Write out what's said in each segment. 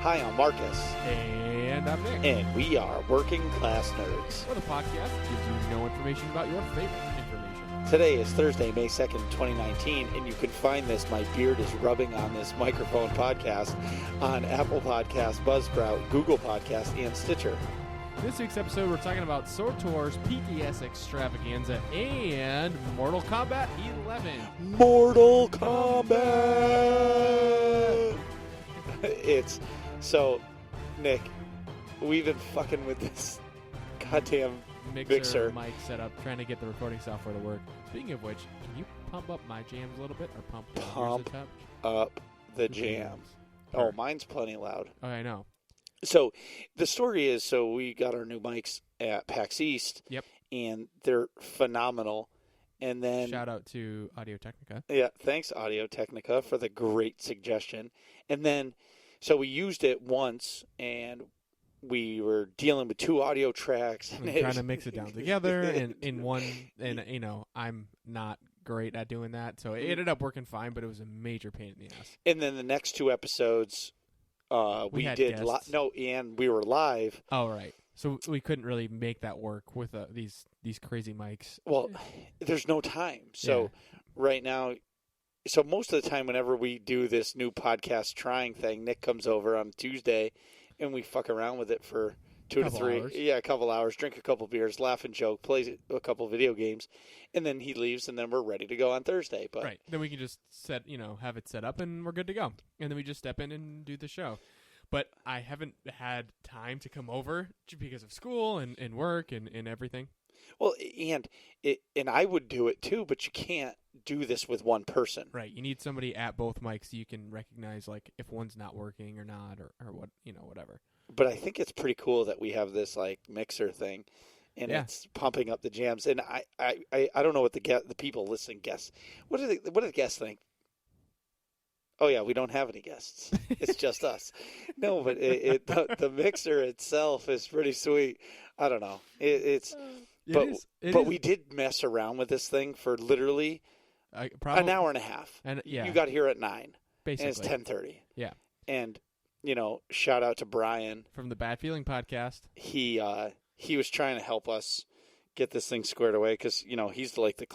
Hi, I'm Marcus. And I'm Nick. And we are Working Class Nerds. We're the podcast that gives you no information about your favorite information. Today is Thursday, May 2nd, 2019, and you can find this, my beard is rubbing on this microphone podcast, on Apple Podcasts, Buzzsprout, Google Podcasts, and Stitcher. This week's episode, we're talking about SWTOR's PTS Extravaganza and Mortal Kombat 11. Mortal Kombat! So, Nick, we've been fucking with this goddamn mixer. Mic setup, trying to get the recording software to work. Speaking of which, can you pump up my jams a little bit, or pump up the jams? Oh, mine's plenty loud. Oh, I know. So the story is, we got our new mics at PAX East. Yep. And they're phenomenal. And then shout out to Audio Technica. Yeah, thanks Audio Technica for the great suggestion. And then, so we used it once, and we were dealing with two audio tracks. And trying to mix it down together in one, and I'm not great at doing that, so it ended up working fine, but it was a major pain in the ass. And then the next two episodes, we did and we were live. Oh, right. So we couldn't really make that work with these crazy mics. Well, there's no time. So right now, so most of the time whenever we do this new podcast trying thing, Nick comes over on Tuesday and we fuck around with it for a couple hours, drink a couple beers, laugh and joke, play a couple video games, and then he leaves, and then we're ready to go on Thursday. But right. Then we can just have it set up, and we're good to go. And then we just step in and do the show. But I haven't had time to come over because of school and work and everything. Well, and I would do it too, but you can't do this with one person. Right. You need somebody at both mics so you can recognize like if one's not working or not or what, whatever. But I think it's pretty cool that we have this like mixer thing, and it's pumping up the jams. And I don't know what the people listening guess. What do the guests think? Oh yeah, we don't have any guests. It's just us. No, but the mixer itself is pretty sweet. I don't know. But we did mess around with this thing for literally an hour and a half. And you got here at 9. Basically. And it's 10:30. Yeah. And shout out to Brian from the Bad Feeling podcast. He was trying to help us get this thing squared away because he's like the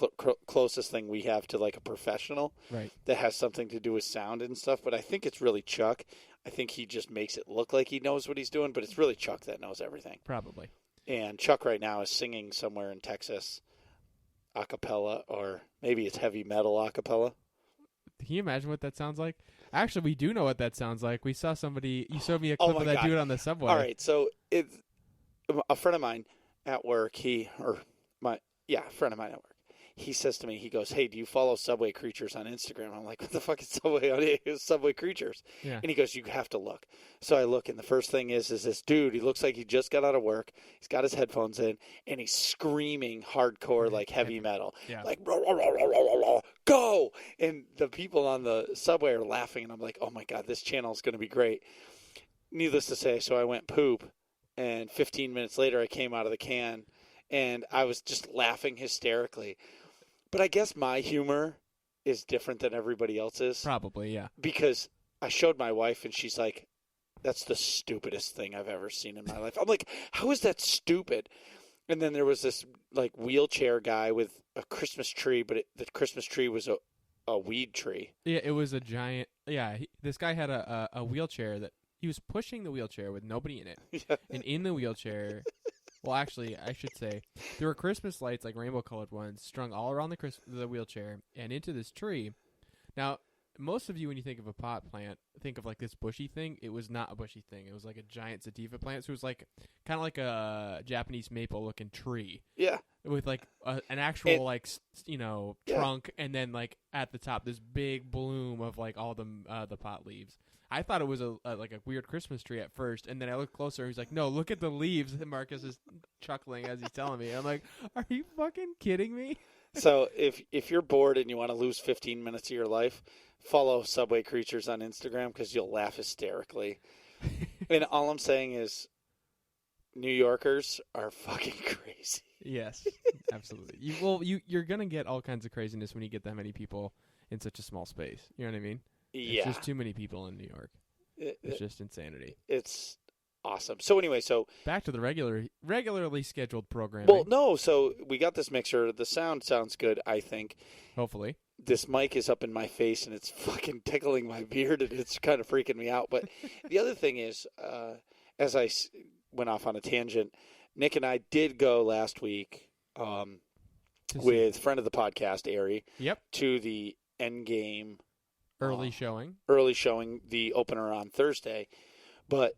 closest thing we have to like a professional, right? That has something to do with sound and stuff. But I think it's really Chuck. I think he just makes it look like he knows what he's doing, but it's really Chuck that knows everything. Probably. And Chuck right now is singing somewhere in Texas, a cappella, or maybe it's heavy metal a cappella. Can you imagine what that sounds like? Actually, we do know what that sounds like. We saw somebody. You showed me a clip of that dude on the subway. All right, so it's a friend of mine at work. A friend of mine at work. He says to me, he goes, "Hey, do you follow Subway Creatures on Instagram?" I'm like, "What the fuck is Subway Creatures?" Yeah. And he goes, "You have to look." So I look, and the first thing is this dude. He looks like he just got out of work. He's got his headphones in, and he's screaming hardcore, like heavy metal, like "Rah, rah, rah, rah, rah, rah, go!" And the people on the subway are laughing, and I'm like, "Oh my god, this channel is going to be great." Needless to say, so I went poop, and 15 minutes later, I came out of the can, and I was just laughing hysterically. But I guess my humor is different than everybody else's. Probably, yeah. Because I showed my wife, and she's like, "That's the stupidest thing I've ever seen in my life." I'm like, "How is that stupid?" And then there was this like wheelchair guy with a Christmas tree, but the Christmas tree was a weed tree. Yeah, it was a giant. Yeah, this guy had a wheelchair that he was pushing the wheelchair with nobody in it. Yeah. And in the wheelchair... Well, actually, I should say, there were Christmas lights, like rainbow-colored ones, strung all around the wheelchair and into this tree. Now, most of you, when you think of a pot plant, think of like this bushy thing. It was not a bushy thing. It was like a giant sativa plant. So it was like kind of like a Japanese maple-looking tree. Yeah. With like an actual trunk, and then like at the top this big bloom of like all the pot leaves. I thought it was like a weird Christmas tree at first, and then I looked closer. He's like, "No, look at the leaves." And Marcus is chuckling as he's telling me. I'm like, "Are you fucking kidding me?" So if you're bored and you want to lose 15 minutes of your life, follow Subway Creatures on Instagram because you'll laugh hysterically. And all I'm saying is, New Yorkers are fucking crazy. Yes, absolutely. You're gonna get all kinds of craziness when you get that many people in such a small space. You know what I mean? Yeah. There's just too many people in New York. It's just insanity. It's awesome. So anyway, back to the regularly scheduled programming. Well, no, so we got this mixer. The sound sounds good, I think. Hopefully. This mic is up in my face, and it's fucking tickling my beard, and it's kind of freaking me out. But the other thing is, as I went off on a tangent, Nick and I did go last week with friend of the podcast, Ari, to the Endgame early showing, the opener on Thursday. But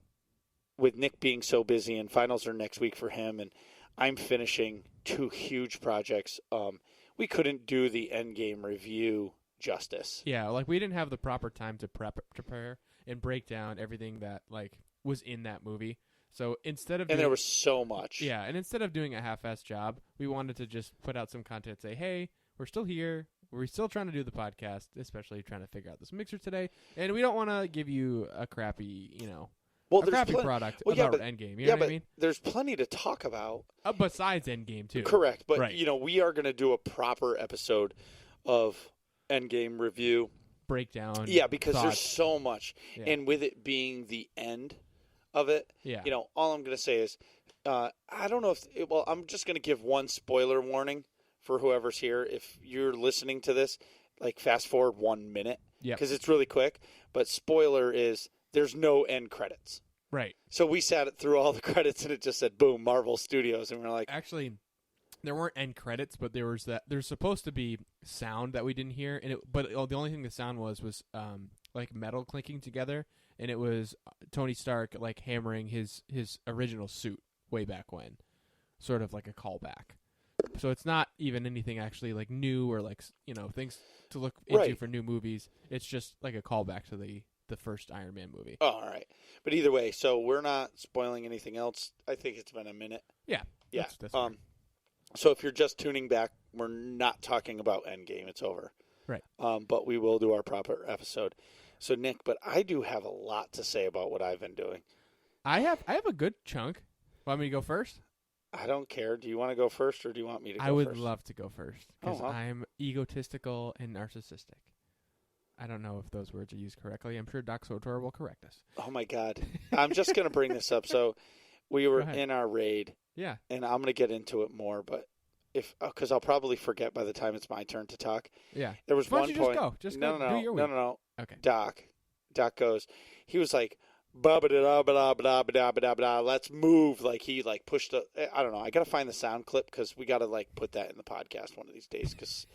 with Nick being so busy, and finals are next week for him, and I'm finishing 2 huge projects, we couldn't do the Endgame review justice. Yeah, like we didn't have the proper time to prepare and break down everything that like was in that movie. So instead of there was so much. Yeah, and instead of doing a half-assed job, we wanted to just put out some content, say, hey, we're still here. We're still trying to do the podcast, especially trying to figure out this mixer today. And we don't want to give you a crappy, product about Endgame. You know what I mean? There's plenty to talk about. Besides Endgame, too. Correct. But, we are going to do a proper episode of Endgame review. Breakdown. Yeah, because thoughts. there's so much. Yeah. And with it being the end of it, all I'm going to say is, I don't know I'm just going to give one spoiler warning for whoever's here. If you're listening to this, like fast forward 1 minute. Yeah. Because it's really quick. But spoiler is, there's no end credits. Right. So we sat it through all the credits, and it just said, boom, Marvel Studios. And we're like... Actually, there weren't end credits, but there's supposed to be sound that we didn't hear. But the only thing the sound was like metal clinking together. And it was Tony Stark like hammering his original suit way back when. Sort of like a callback. So it's not even anything actually like new or like, things to look into for new movies. It's just like a callback to the first Iron Man movie. Oh, all right. But either way, so we're not spoiling anything else. I think it's been a minute. Yeah. Yeah. That's so if you're just tuning back, we're not talking about Endgame. It's over. Right. But we will do our proper episode. So, Nick, but I do have a lot to say about what I've been doing. I have a good chunk. Want me to go first? I don't care. Do you want to go first, or do you want me to go first? I would love to go first, because I'm egotistical and narcissistic. I don't know if those words are used correctly. I'm sure Doc SWTOR will correct us. Oh, my God. I'm just going to bring this up. So we were in our raid. Yeah. And I'm going to get into it more, but because I'll probably forget by the time it's my turn to talk. Yeah. There was one point. Just go. Do your week. No. Okay. Doc goes, he was like, ba-ba-da-da-ba-da-ba-da-ba-da-ba-da, let's move. Like he like pushed I don't know. I got to find the sound clip because we got to like put that in the podcast one of these days because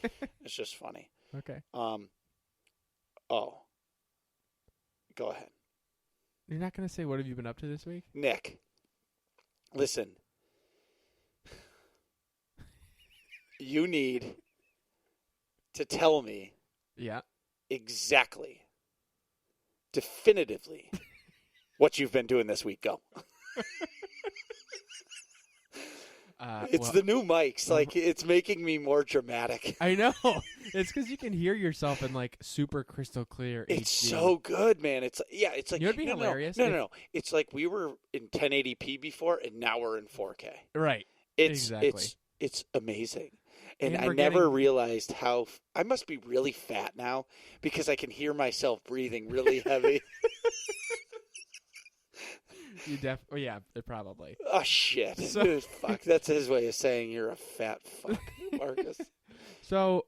it's just funny. Okay. Oh. Go ahead. You're not going to say what have you been up to this week? Nick, listen. You need to tell me exactly, definitively, what you've been doing this week. Go. It's the new mics. Like, it's making me more dramatic. I know. It's because you can hear yourself in, like, super crystal clear It's HD. so good, man. It's like, you know, it'd be hilarious. No. It's like we were in 1080p before, and now we're in 4K. Right. Exactly. It's amazing. And I never realized how I must be really fat now because I can hear myself breathing really heavy. Yeah, probably. Oh, shit. So, fuck. That's his way of saying you're a fat fuck, Marcus. So,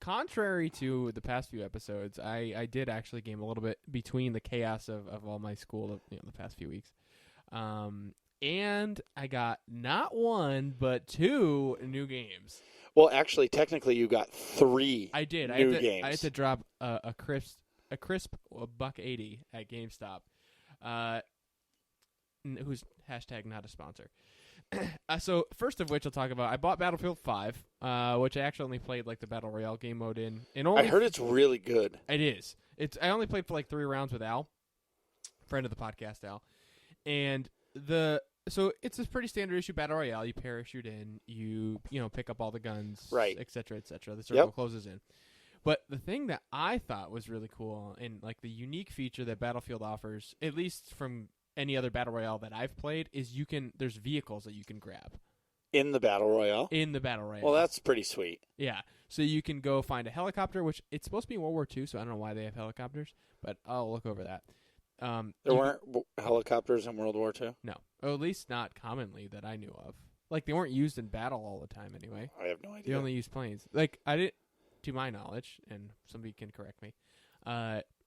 contrary to the past few episodes, I did actually game a little bit between the chaos of all my school the past few weeks. And I got not 1, but 2 new games. Well, actually, technically, you got 3 I did. new games. I had to drop a crisp $1.80 at GameStop. Who's hashtag not a sponsor. So first of which I'll talk about, I bought Battlefield 5, which I actually only played like the Battle Royale game mode in. I heard it's really good. It is. I only played for like 3 rounds with Al, friend of the podcast, Al. And so it's a pretty standard issue Battle Royale. You parachute in, you pick up all the guns, right, et cetera, et cetera. The circle closes in. But the thing that I thought was really cool and like the unique feature that Battlefield offers, at least from any other Battle Royale that I've played, is there's vehicles that you can grab. In the Battle Royale? In the Battle Royale. Well, that's pretty sweet. Yeah. So you can go find a helicopter, which it's supposed to be World War II, so I don't know why they have helicopters, but I'll look over that. There weren't helicopters in World War II? No. Or at least not commonly that I knew of. Like, they weren't used in battle all the time anyway. I have no idea. They only used planes. Like, I didn't, to my knowledge, and somebody can correct me,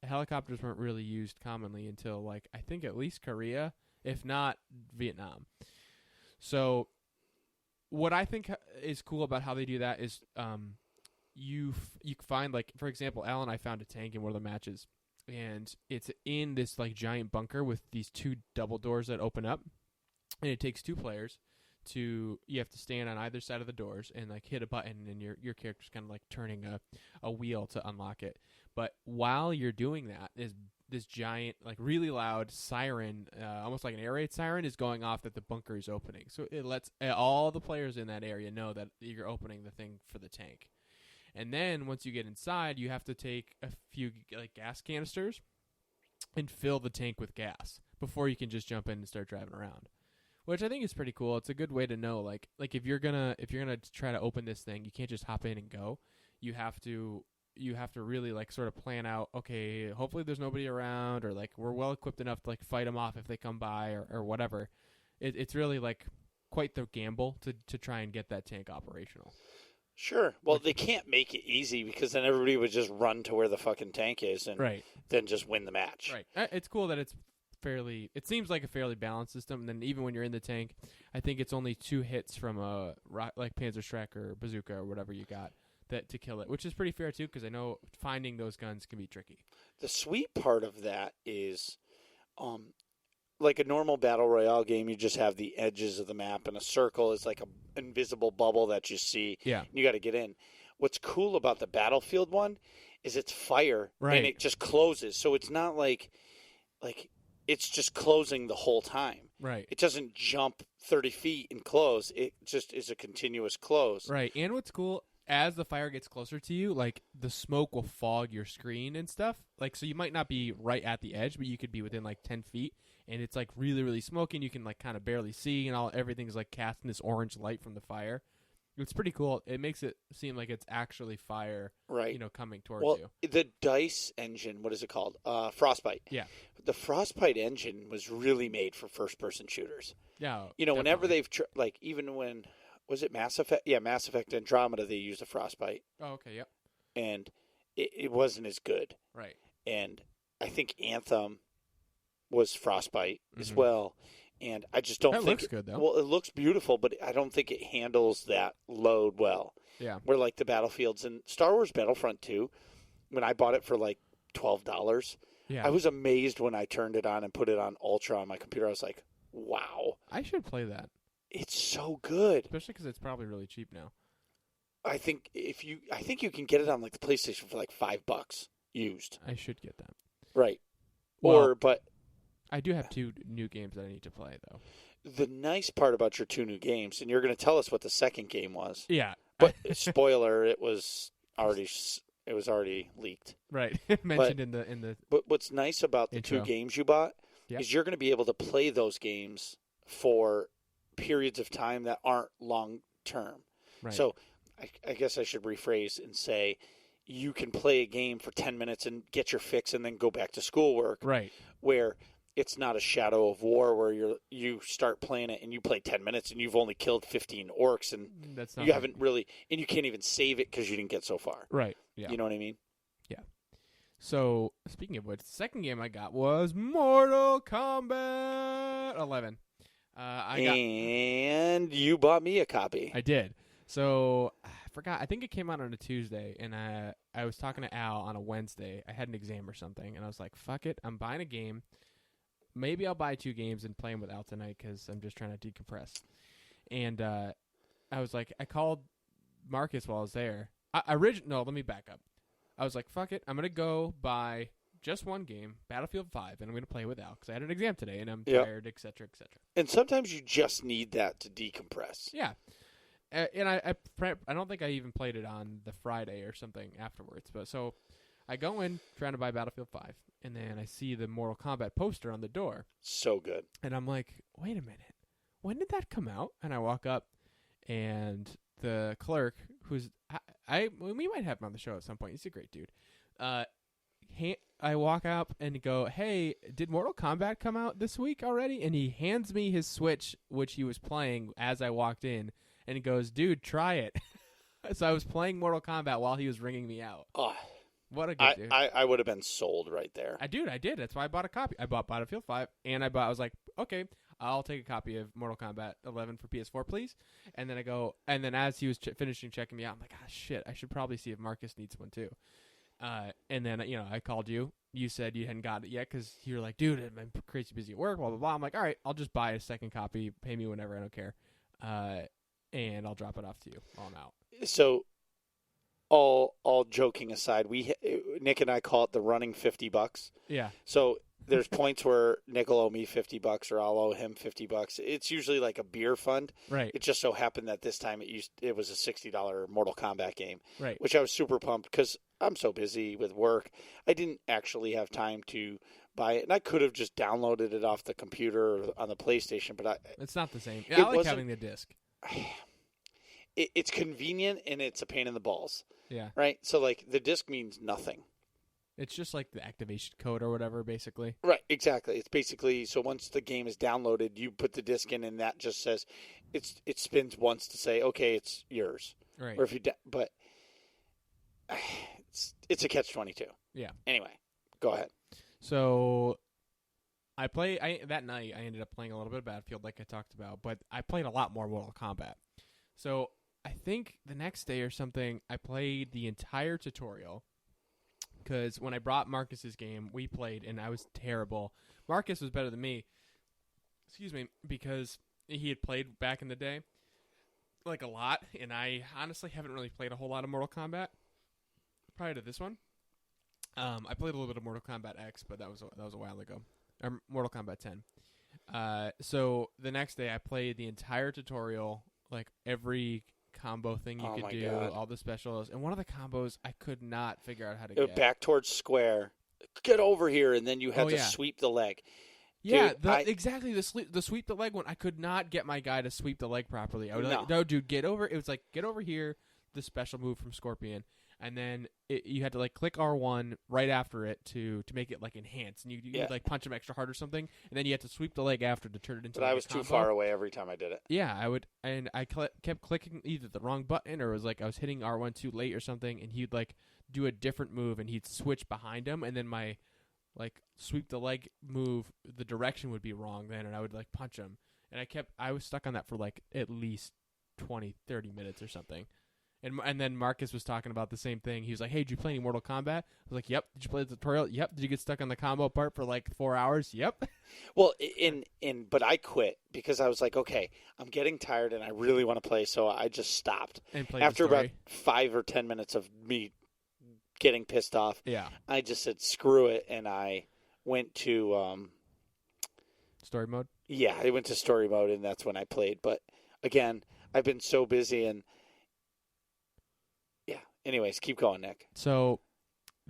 helicopters weren't really used commonly until, like, I think at least Korea, if not Vietnam. So what I think is cool about how they do that is you find, like, for example, Al and I found a tank in one of the matches, and it's in this, like, giant bunker with these 2 double doors that open up, and it takes 2 players you have to stand on either side of the doors and, like, hit a button, and your character's kind of like turning a wheel to unlock it. But while you're doing that, this giant, like, really loud siren, almost like an air raid siren, is going off that the bunker is opening. So it lets all the players in that area know that you're opening the thing for the tank. And then once you get inside, you have to take a few, like, gas canisters and fill the tank with gas before you can just jump in and start driving around. Which I think is pretty cool. It's a good way to know, like if you're gonna try to open this thing, you can't just hop in and go. You have to really, like, sort of plan out. Okay, hopefully there's nobody around, or, like, we're well equipped enough to, like, fight them off if they come by, or whatever. It's really, like, quite the gamble to try and get that tank operational. Sure. Well, they can't make it easy because then everybody would just run to where the fucking tank is and then just win the match. Right. It's cool that it seems like a fairly balanced system, and then even when you're in the tank, I think it's only 2 hits from a like Panzerschreck or bazooka or whatever you got to kill it, which is pretty fair too, because I know finding those guns can be tricky. The sweet part of that is, like a normal Battle Royale game, you just have the edges of the map, and a circle is like an invisible bubble that you see. Yeah. And you got to get in. What's cool about the Battlefield one is it's fire, right, and it just closes, so it's not like it's just closing the whole time. Right. It doesn't jump 30 feet and close. It just is a continuous close. Right. And what's cool, as the fire gets closer to you, like, the smoke will fog your screen and stuff. Like, so you might not be right at the edge, but you could be within, like, 10 feet. And it's, like, really, really smoky, and you can, like, kind of barely see, and everything's, like, casting this orange light from the fire. It's pretty cool. It makes it seem like it's actually fire, right, coming towards you. The DICE engine, what is it called? Frostbite. Yeah. The Frostbite engine was really made for first-person shooters. Yeah. Whenever they've even when was it Mass Effect? Yeah, Mass Effect Andromeda, they used a Frostbite. Oh, okay, yep. And it wasn't as good. Right. And I think Anthem was Frostbite as well. And I just don't think... It looks good, though. Well, it looks beautiful, but I don't think it handles that load well. Yeah. Where, like, the Battlefields and Star Wars Battlefront 2, when I bought it for, like, $12, I was amazed when I turned it on and put it on Ultra on my computer. I was like, wow. I should play that. It's so good. Especially because it's probably really cheap now. I think you can get it on, like, the PlayStation for, like, $5 used. I should get that. Right. Well, but... I do have 2 new games that I need to play, though. The nice part about your 2 new games, and you're going to tell us what the second game was. Yeah. But spoiler, it was already leaked. Right. Mentioned in the But what's nice about the intro. 2 games you bought is you're going to be able to play those games for periods of time that aren't long term. Right. So I guess I should rephrase and say you can play a game for 10 minutes and get your fix and then go back to schoolwork. Right. Where it's not a Shadow of War where you start playing it and you play 10 minutes and you've only killed 15 orcs and that's not you haven't really, and you can't even save it because you didn't get so far. Right. Yeah. You know what I mean? Yeah. So, speaking of which, the second game I got was Mortal Kombat 11. And you bought me a copy. I did. So, I forgot. I think it came out on a Tuesday, and I was talking to Al on a Wednesday. I had an exam or something, and I was like, fuck it. I'm buying a game. Maybe I'll buy 2 games and play them with Al tonight because I'm just trying to decompress. And I was like, I called Marcus while I was there. No, let me back up. I was like, fuck it. I'm going to go buy just 1 game, Battlefield 5, and I'm going to play with Al because I had an exam today, and I'm tired, et cetera, et cetera. And sometimes you just need that to decompress. Yeah. And I don't think I even played it on the Friday or something afterwards. But so I go in trying to buy Battlefield 5, and then I see the Mortal Kombat poster on the door. So good. And I'm like, wait a minute. When did that come out? And I walk up, and the clerk, who's we might have him on the show at some point. He's a great dude. I walk up and go, "Hey, did Mortal Kombat come out this week already?" And he hands me his Switch, which he was playing as I walked in, and he goes, "Dude, try it." So I was playing Mortal Kombat while he was ringing me out. Oh, what a good dude! I would have been sold right there. I did. That's why I bought a copy. I bought Battlefield 5, and I was like, okay, I'll take a copy of Mortal Kombat 11 for PS4, please. And then as he was finishing checking me out, I'm like, shit, I should probably see if Marcus needs one too. And then, I called you. You said you hadn't got it yet because you were like, dude, I'm crazy busy at work, blah, blah, blah. I'm like, all right, I'll just buy a second copy. Pay me whenever. I don't care. And I'll drop it off to you while I'm out. So all joking aside, Nick and I call it the running $50. Yeah. So there's points where Nick will owe me $50 or I'll owe him $50. It's usually like a beer fund. Right. It just so happened that this time it was a $60 Mortal Kombat game. Right. Which I was super pumped because I'm so busy with work. I didn't actually have time to buy it, and I could have just downloaded it off the computer or on the PlayStation, but it's not the same. I like having the disc. It's convenient and it's a pain in the balls. Yeah. Right? So like the disc means nothing. It's just like the activation code or whatever, basically. Right, exactly. It's basically, so once the game is downloaded, you put the disc in, and that just says, it spins once to say, okay, it's yours. Right. Or if but it's a catch-22. Yeah. Anyway, go ahead. So that night I ended up playing a little bit of Battlefield, like I talked about, but I played a lot more Mortal Kombat. So I think the next day or something, I played the entire tutorial. Because when I brought Marcus's game, we played, and I was terrible. Marcus was better than me. Excuse me, because he had played back in the day, like a lot, and I honestly haven't really played a whole lot of Mortal Kombat prior to this one. I played a little bit of Mortal Kombat X, but that was a while ago. Or Mortal Kombat 10. So the next day, I played the entire tutorial, like every combo thing you could do, God. All the specials, and one of the combos I could not figure out how to get. Back towards square, get over here, and then you had to sweep the leg. Yeah, exactly. The sweep the leg one, I could not get my guy to sweep the leg properly. I was like, no, dude, get over. It was like, get over here, the special move from Scorpion, and then you had to like click R1 right after it to make it like enhance, and you like punch him extra hard or something, and then you had to sweep the leg after to turn it into. But like I was too far away every time I did it. Yeah, I would, and I kept clicking either the wrong button or it was like I was hitting R1 too late or something, and he'd like do a different move, and he'd switch behind him, and then my like sweep the leg move, the direction would be wrong then, and I would like punch him, and I was stuck on that for like at least 20-30 minutes or something. And then Marcus was talking about the same thing. He was like, "Hey, did you play any Mortal Kombat?" I was like, "Yep." "Did you play the tutorial?" "Yep." "Did you get stuck on the combo part for like 4 hours?" "Yep." Well, but I quit because I was like, "Okay, I'm getting tired and I really want to play," so I just stopped. And played after about 5 or 10 minutes of me getting pissed off. Yeah. I just said, "Screw it," and I went to story mode. Yeah, I went to story mode, and that's when I played. But again, I've been so busy and. Anyways, keep going, Nick. So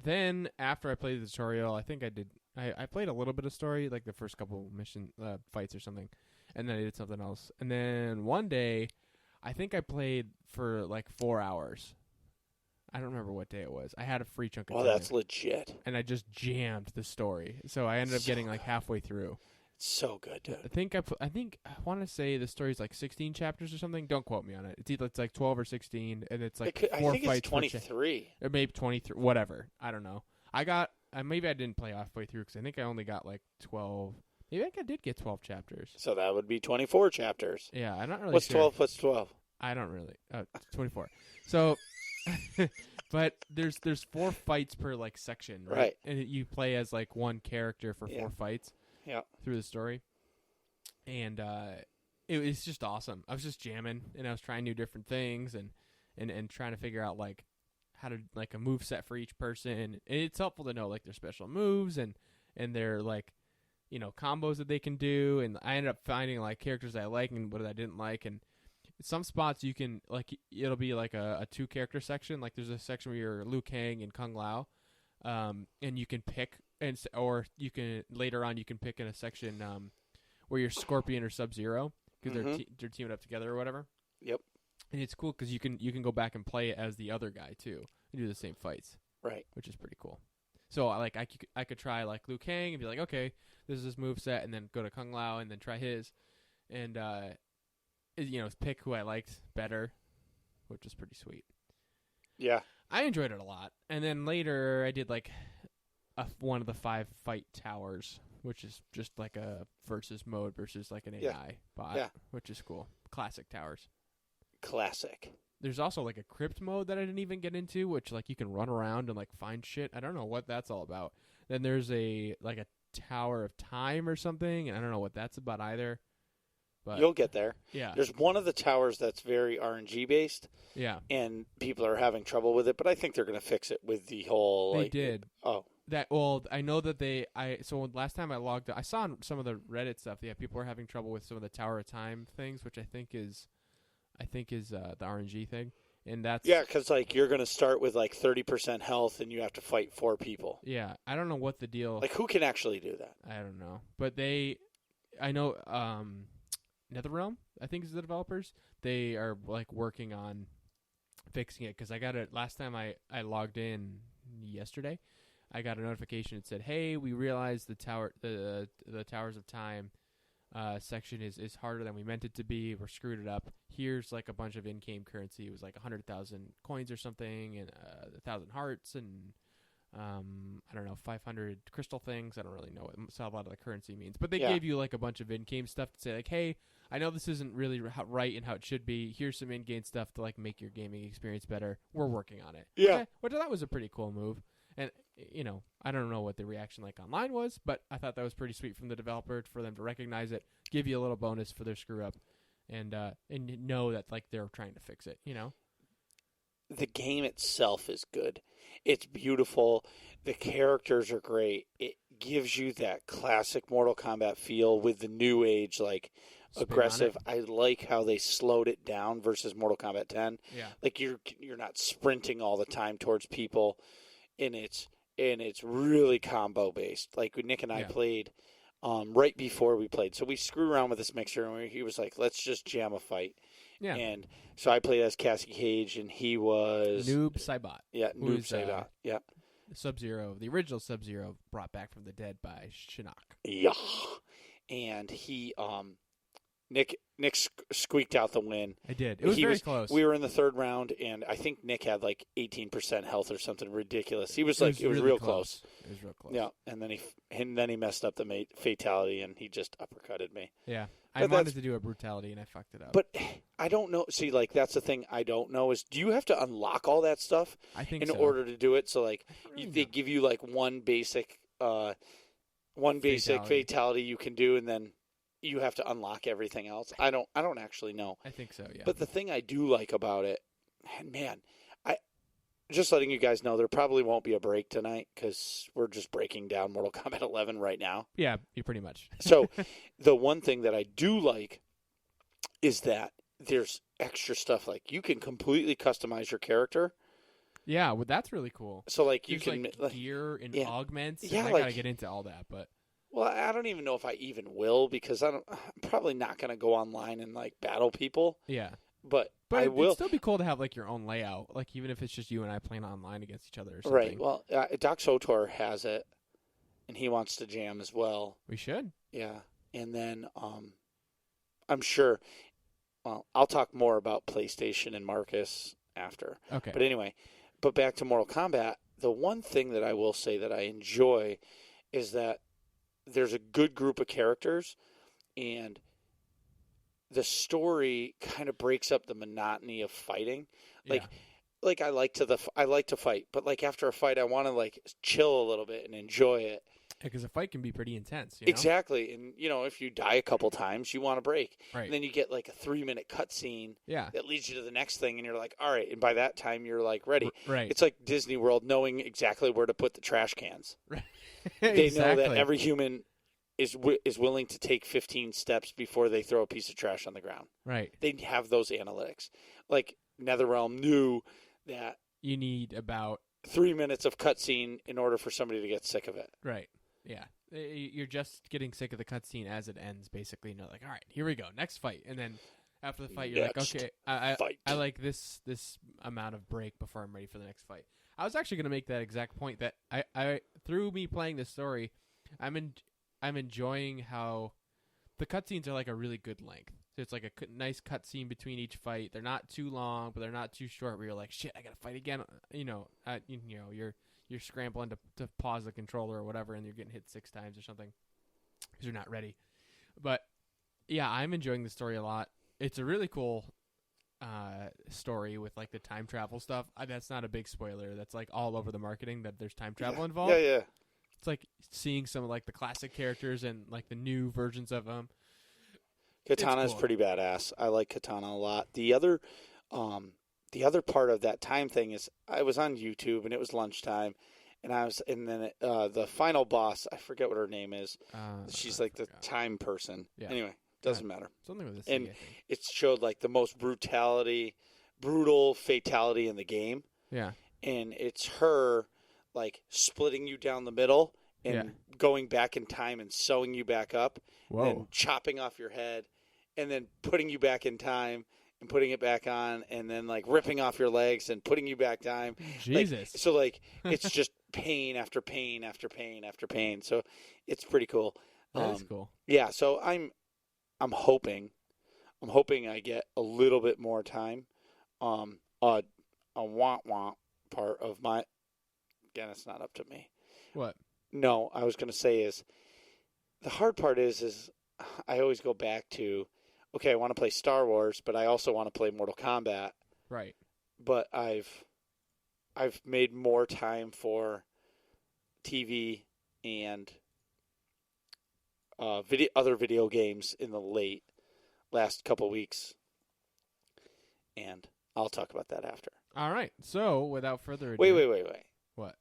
then after I played the tutorial, I think I played a little bit of story, like the first couple mission fights or something, and then I did something else. And then one day, I think I played for like 4 hours. I don't remember what day it was. I had a free chunk of time. Oh, that's legit. And I just jammed the story. So I ended up getting like halfway through. So good, dude. I want to say the story's like 16 chapters or something. Don't quote me on it. It's like 12 or 16, and it's like four fights. I think it's 23. Or maybe 23, whatever. I don't know. Maybe I didn't play halfway through because I think I only got like 12. Maybe I did get 12 chapters. So that would be 24 chapters. Yeah, I'm not really What's sure. 12 plus 12? I don't really. 24. So, but there's 4 fights per like section, right? And you play as like one character for 4 fights. Yeah. Through the story. And it was just awesome. I was just jamming, and I was trying new different things and trying to figure out like how to like a move set for each person. And it's helpful to know like their special moves and their like, combos that they can do. And I ended up finding like characters I like and what I didn't like. And some spots you can like it'll be like a 2-character section. Like there's a section where you're Liu Kang and Kung Lao, and you can pick. Or you can later on you can pick in a section where you're Scorpion or Sub-Zero because they're teaming up together or whatever. Yep. And it's cool because you can go back and play it as the other guy too and do the same fights. Right. Which is pretty cool. So I could try like Liu Kang and be like, okay, this is his moveset, and then go to Kung Lao and then try his, and pick who I liked better, which is pretty sweet. Yeah. I enjoyed it a lot. And then later I did like one of the 5 fight towers, which is just like a versus mode versus like an AI bot, which is cool. Classic towers. Classic. There's also like a crypt mode that I didn't even get into, which like you can run around and like find shit. I don't know what that's all about. Then there's a Tower of Time or something, and I don't know what that's about either. But you'll get there. Yeah. There's one of the towers that's very RNG based. Yeah. And people are having trouble with it, but I think they're going to fix it with the whole. They did. Oh. I know that so last time I logged, I saw on some of the Reddit stuff. Yeah, people are having trouble with some of the Tower of Time things, which I think is the RNG thing, and that's because like you're going to start with like 30% health, and you have to fight 4 people. Yeah, I don't know what the deal. Like who can actually do that? I don't know, but I know NetherRealm, I think is the developers. They are like working on fixing it because I got it last time I logged in yesterday. I got a notification. It said, "Hey, we realized the Towers of Time section is harder than we meant it to be. We're screwed it up. Here's like a bunch of in-game currency. It was like 100,000 coins or something, and 1,000 hearts, and I don't know, 500 crystal things. I don't really know what a lot of the currency means, but they gave you like a bunch of in-game stuff to say like, hey, I know this isn't really right and how it should be. Here's some in-game stuff to like make your gaming experience better. We're working on it. Yeah, which I thought was a pretty cool move. And, I don't know what the reaction like online was, but I thought that was pretty sweet from the developer for them to recognize it, give you a little bonus for their screw up, and know that like they're trying to fix it, The game itself is good. It's beautiful. The characters are great. It gives you that classic Mortal Kombat feel with the new age, like, aggressive. I like how they slowed it down versus Mortal Kombat 10. Yeah. Like you're not sprinting all the time towards people. And it's really combo based. Like Nick and I played right before we played. So we screw around with this mixer, and he was like, "Let's just jam a fight." Yeah. And so I played as Cassie Cage, and he was Noob Saibot. Yeah, Noob Saibot. Yeah. Sub-Zero, the original Sub-Zero, brought back from the dead by Shinnok. Yeah. And he Nick squeaked out the win. I did. It was very close. We were in the 3rd round, and I think Nick had like 18% health or something ridiculous. He was like, it was real close. It was real close. Yeah, and then he messed up the fatality, and he just uppercutted me. Yeah, I wanted to do a brutality, and I fucked it up. But I don't know. See, like that's the thing I don't know is, do you have to unlock all that stuff? I think in order to do it. So like they give you like one basic fatality you can do, and then you have to unlock everything else. I don't actually know. I think so, yeah. But the thing I do like about it, man, just letting you guys know, there probably won't be a break tonight because we're just breaking down Mortal Kombat 11 right now. Yeah, pretty much. So the one thing that I do like is that there's extra stuff. Like you can completely customize your character. Yeah, well, that's really cool. So like there's you can like gear and augments. Yeah, and I gotta get into all that, but. Well, I don't even know if I even will because I'm probably not going to go online and like battle people. Yeah. But I will. It'd still be cool to have like your own layout, like even if it's just you and I playing online against each other or something. Right. Well, SWTOR has it, and he wants to jam as well. We should. Yeah. And then I'm sure. Well, I'll talk more about PlayStation and Marcus after. Okay. But anyway, back to Mortal Kombat. The one thing that I will say that I enjoy is that there's a good group of characters, and the story kind of breaks up the monotony of fighting. Like I like to fight, but like after a fight, I want to like chill a little bit and enjoy it. Because a fight can be pretty intense. Exactly, and if you die a couple times, you want a break. Right. And then you get like a 3-minute cutscene. Yeah. That leads you to the next thing, and you're like, all right. And by that time, you're like ready. Right. It's like Disney World knowing exactly where to put the trash cans. Right. They know that every human is willing to take 15 steps before they throw a piece of trash on the ground. Right. They have those analytics. Like NetherRealm knew that you need about 3 minutes of cutscene in order for somebody to get sick of it. Right. Yeah. You're just getting sick of the cutscene as it ends, basically. And you're like, all right, here we go, next fight. And then After the fight, you're Next like, okay, fight. I like this amount of break before I'm ready for the next fight. I was actually going to make that exact point that I through me playing this story, I'm enjoying how the cutscenes are like a really good length. So it's like a nice cutscene between each fight. They're not too long, but they're not too short. Where you're like, shit, I gotta fight again. You're scrambling to pause the controller or whatever, and you're getting hit 6 times or something because you're not ready. But yeah, I'm enjoying the story a lot. It's a really cool story with like the time travel stuff. That's not a big spoiler. That's like all over the marketing that there's time travel involved. Yeah. It's like seeing some of like the classic characters and like the new versions of them. Katana is pretty badass. I like Katana a lot. The other part of that time thing is I was on YouTube and it was lunchtime, and the final boss, I forget what her name is. She's like the time person. Yeah. Anyway, doesn't matter. Something with this. And it showed like the most brutal fatality in the game. Yeah. And it's her like splitting you down the middle and going back in time and sewing you back up. Whoa. And chopping off your head and then putting you back in time and putting it back on and then like ripping off your legs and putting you back time. Jesus. So like it's just pain after pain after pain after pain. So it's pretty cool. That is cool. Yeah, so I'm hoping I get a little bit more time. A want part of my, again, it's not up to me. What? No, I was going to say is the hard part is I always go back to, okay, I want to play Star Wars, but I also want to play Mortal Kombat. Right. But I've made more time for TV and other video games in the last couple weeks, and I'll talk about that after. All right. So, without further ado... Wait. What?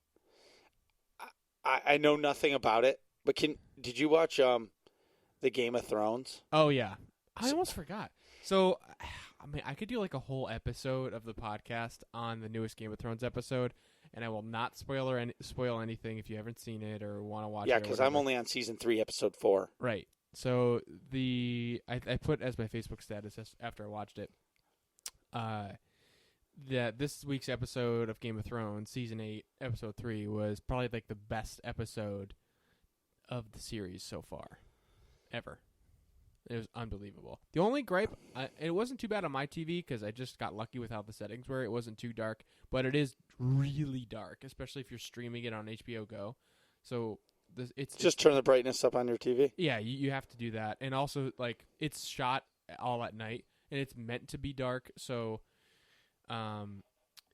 I know nothing about it, but did you watch the Game of Thrones? Oh, yeah. I almost forgot. So, I mean, I could do like a whole episode of the podcast on the newest Game of Thrones episode, and I will not spoil anything if you haven't seen it or want to watch it. Yeah, because I'm only on season 3, episode 4. Right. So I put as my Facebook status after I watched it, that this week's episode of Game of Thrones, season 8, episode 3, was probably like the best episode of the series so far, ever. It was unbelievable. The only gripe, it wasn't too bad on my TV because I just got lucky with how the settings were. It wasn't too dark, but it is really dark, especially if you're streaming it on HBO Go. So it's just turn the brightness up on your TV. Yeah, you have to do that, and also like it's shot all at night, and it's meant to be dark. So,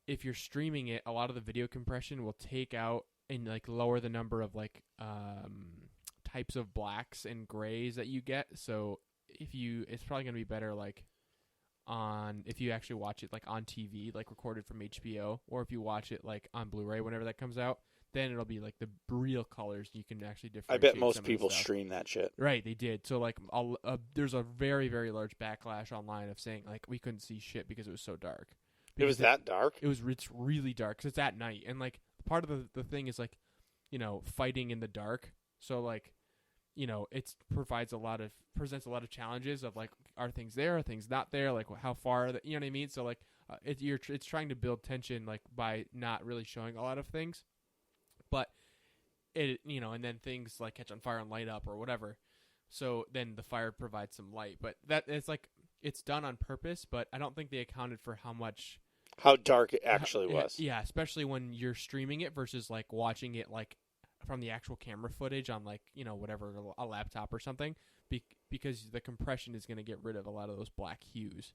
if you're streaming it, a lot of the video compression will take out and like lower the number of like types of blacks and grays that you get. So it's probably going to be better like if you actually watch it like on TV, like recorded from HBO, or if you watch it like on Blu-ray whenever that comes out, then it'll be like the real colors. You can actually differentiate. I bet most people stream that shit. Right, they did. So like there's a very, very large backlash online of saying like we couldn't see shit because it was so dark. It was that dark? It's really dark because it's at night, and like part of the thing is like, fighting in the dark. So like, it presents a lot of challenges of like, are things there, are things not there, like how far, you know what I mean? So like, it's trying to build tension like by not really showing a lot of things, but and then things like catch on fire and light up or whatever. So then the fire provides some light, but it's done on purpose, but I don't think they accounted for how dark it actually was. Yeah, especially when you're streaming it versus like watching it like from the actual camera footage on like, whatever, a laptop or something, because the compression is going to get rid of a lot of those black hues,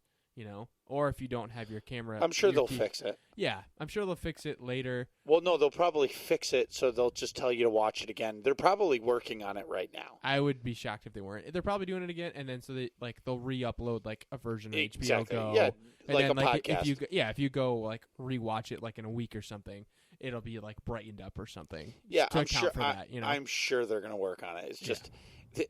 or if you don't have your camera. I'm sure they'll fix it. Yeah, I'm sure they'll fix it later. Well, no, they'll probably fix it so they'll just tell you to watch it again. They're probably working on it right now. I would be shocked if they weren't. They're probably doing it again, and then so they'll re-upload like a version of HBO Go. Yeah, and like then, a podcast. If you go like rewatch it like in a week or something, it'll be like brightened up or something. Yeah, I'm sure. I'm sure they're going to work on it. It's just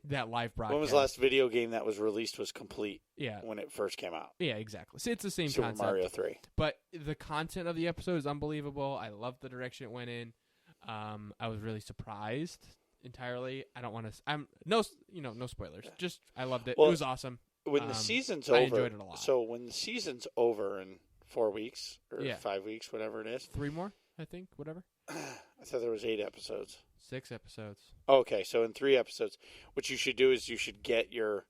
that live broadcast. When was the last video game that was released was complete? Yeah, when it first came out. Yeah, exactly. So it's the same Super concept. Mario 3. But the content of the episode is unbelievable. I love the direction it went in. I was really surprised entirely. I don't want to. No spoilers. Just I loved it. Well, it was awesome. when the season's I over, enjoyed it a lot. So when the season's over in 4 weeks or Yeah. 5 weeks, whatever it is. 3 more, I think, whatever. I thought there was 8 episodes. 6 episodes. Okay, so in 3 episodes, what you should do is you should get your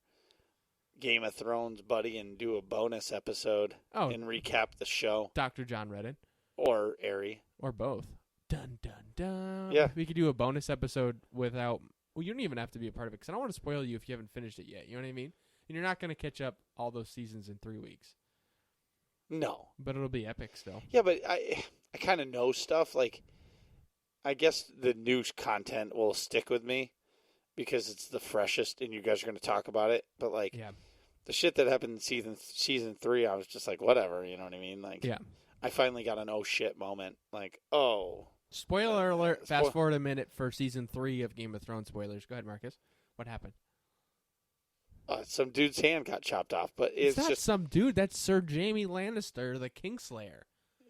Game of Thrones buddy and do a bonus episode and recap the show. Dr. John Redden. Or Aerie. Or both. Dun, dun, dun. Yeah. We could do a bonus episode without... Well, you don't even have to be a part of it, because I don't want to spoil you if you haven't finished it yet. You know what I mean? And you're not going to catch up all those seasons in 3 weeks. No. But it'll be epic still. Yeah, but I kind of know stuff. Like, I guess the new content will stick with me because it's the freshest and you guys are going to talk about it. But, like, the shit that happened in season 3, I was just like, whatever. You know what I mean? Like, I finally got an oh shit moment. Like, oh. Spoiler alert. Fast forward a minute for season 3 of Game of Thrones spoilers. Go ahead, Marcus. What happened? Some dude's hand got chopped off, but it's not just some dude. That's Sir Jaime Lannister, the Kingslayer.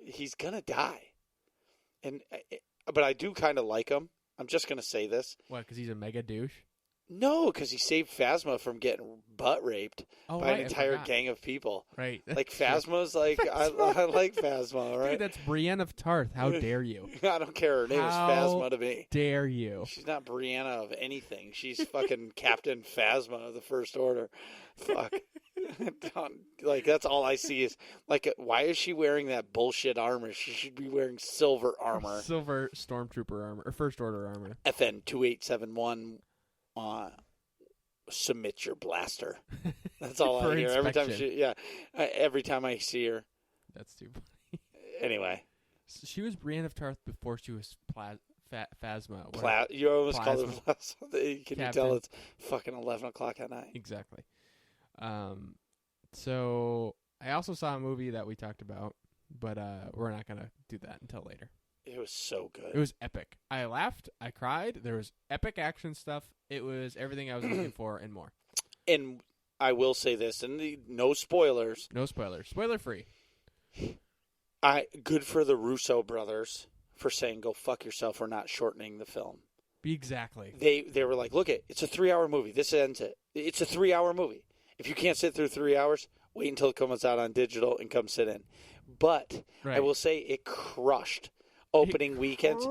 He's gonna die, but I do kind of like him. I'm just gonna say this. What? Because he's a mega douche. No, because he saved Phasma from getting butt raped by an entire gang of people. Right. Like, Phasma's like, I like Phasma, right? Dude, that's Brienne of Tarth. How dare you? I don't care. Her name is Phasma to me. Dare you? She's not Brianna of anything. She's fucking Captain Phasma of the First Order. Fuck. Like, that's all I see is, like, why is she wearing that bullshit armor? She should be wearing silver armor. Silver Stormtrooper armor, or First Order armor. FN 2871. Submit your blaster. That's all I hear every time. Every time I see her. That's too funny. Anyway, so she was Brienne of Tarth before she was Phasma. You almost call her Phasma. Can you tell it's fucking 11 o'clock at night? Exactly. So I also saw a movie that we talked about, but we're not gonna do that until later. It was so good. It was epic. I laughed. I cried. There was epic action stuff. It was everything I was looking for and more. And I will say this, and no spoilers. No spoilers. Spoiler free. Good for the Russo brothers for saying, go fuck yourself, we're not shortening the film. Exactly. They were like, look, it's a 3-hour movie. This ends it. It's a 3-hour movie. If you can't sit through 3 hours, wait until it comes out on digital and come sit in. But I will say it crushed opening weekends.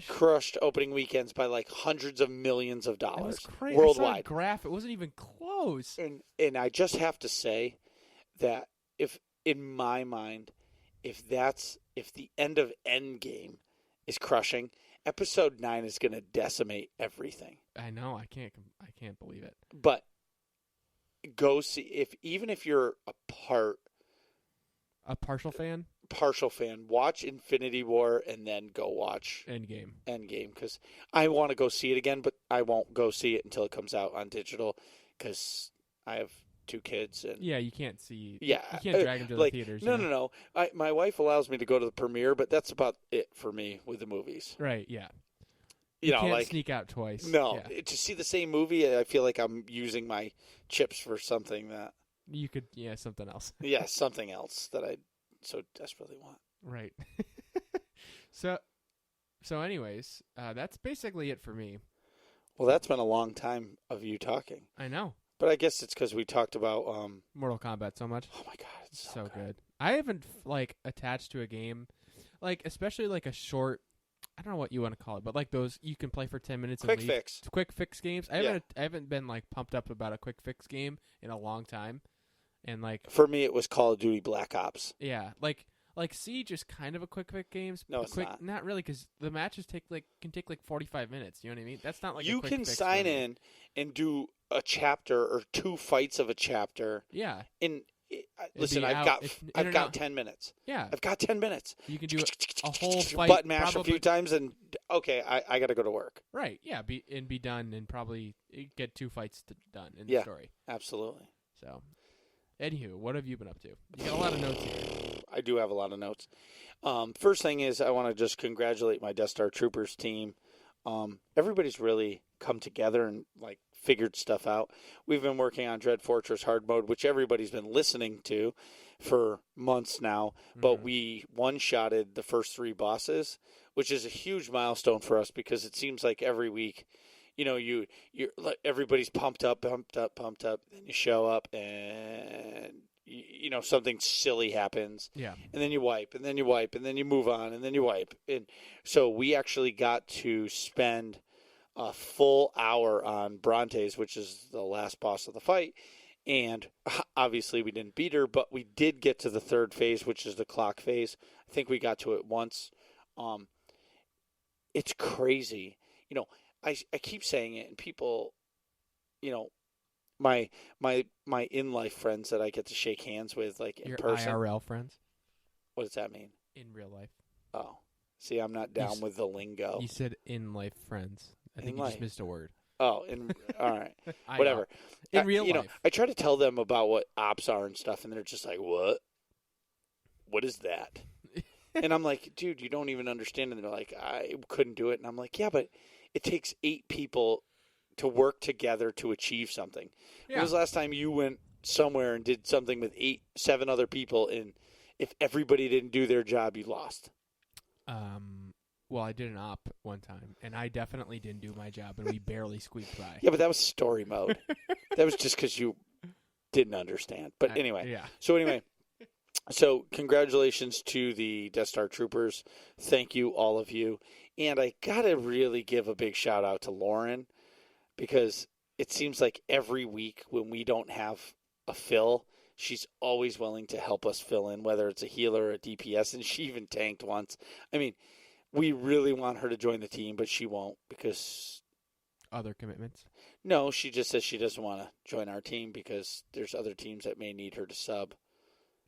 Crushed opening weekends by like hundreds of millions of dollars worldwide. I saw a graph. It wasn't even close. And I just have to say that if, in my mind, if the end of Endgame is crushing, Episode 9 is going to decimate everything. I know. I can't believe it. But go see, even if you're a partial fan, watch Infinity War and then go watch Endgame, because I want to go see it again, but I won't go see it until it comes out on digital because I have 2 kids. And you can't see. Yeah, you can't drag them to the theaters. No. My wife allows me to go to the premiere, but that's about it for me with the movies. Right. Yeah. You know, can't like sneak out twice. No, to see the same movie, I feel like I'm using my chips for something that you could. Yeah, something else. Yeah, something else that I so desperately want. Right. So anyways, that's basically it for me. Well, that's been a long time of you talking. I know. But I guess it's because we talked about Mortal Kombat so much. Oh my god, it's so good. I haven't attached to a game, especially a short. I don't know what you want to call it, but those you can play for 10 minutes. Quick fix. Quick fix games. I haven't been pumped up about a quick fix game in a long time, and for me it was Call of Duty Black Ops. Yeah, Siege is kind of a quick fix game. No, it's not. Not really, because the matches can take 45 minutes. You know what I mean? That's not you a quick can fix sign in and do a chapter or 2 fights of a chapter. Yeah. Listen, I've got 10 minutes. Yeah. I've got 10 minutes. You can do a whole fight. Button mash a few times and, okay, I got to go to work. Right, yeah, be done and probably get 2 fights done in the story. Absolutely. So, anywho, what have you been up to? You got a lot of notes here. I do have a lot of notes. First thing is I want to just congratulate my Death Star Troopers team. Everybody's really come together and figured stuff out. We've been working on Dread Fortress Hard Mode, which everybody's been listening to for months now, but we one-shotted the first 3 bosses, which is a huge milestone for us because it seems like every week, you're like, everybody's pumped up. Then you show up and something silly happens. Yeah. And then you wipe, and then you wipe, and then you move on, and then you wipe. And so we actually got to spend a full hour on Brontes, which is the last boss of the fight. And obviously we didn't beat her, but we did get to the third phase, which is the clock phase. I think we got to it once. It's crazy. I keep saying it, and people, my in-life friends that I get to shake hands with, like in Your person. IRL friends? What does that mean? In real life. Oh. See, I'm not down with the lingo. You said in-life friends. I think you just missed a word. Oh, all right. Whatever. In real life. I try to tell them about what ops are and stuff, and they're just like, what? What is that? And I'm like, dude, you don't even understand. And they're like, I couldn't do it. And I'm like, yeah, but it takes 8 people to work together to achieve something. Yeah. When was the last time you went somewhere and did something with 7 other people, and if everybody didn't do their job, you lost? Well, I did an op one time, and I definitely didn't do my job, and we barely squeaked by. Yeah, but that was story mode. That was just because you didn't understand. But anyway. Yeah. So congratulations to the Death Star Troopers. Thank you, all of you. And I got to really give a big shout out to Lauren, because it seems like every week when we don't have a fill, she's always willing to help us fill in, whether it's a healer or a DPS, and she even tanked once. I mean, we really want her to join the team, but she won't because... Other commitments? No, she just says she doesn't want to join our team because there's other teams that may need her to sub.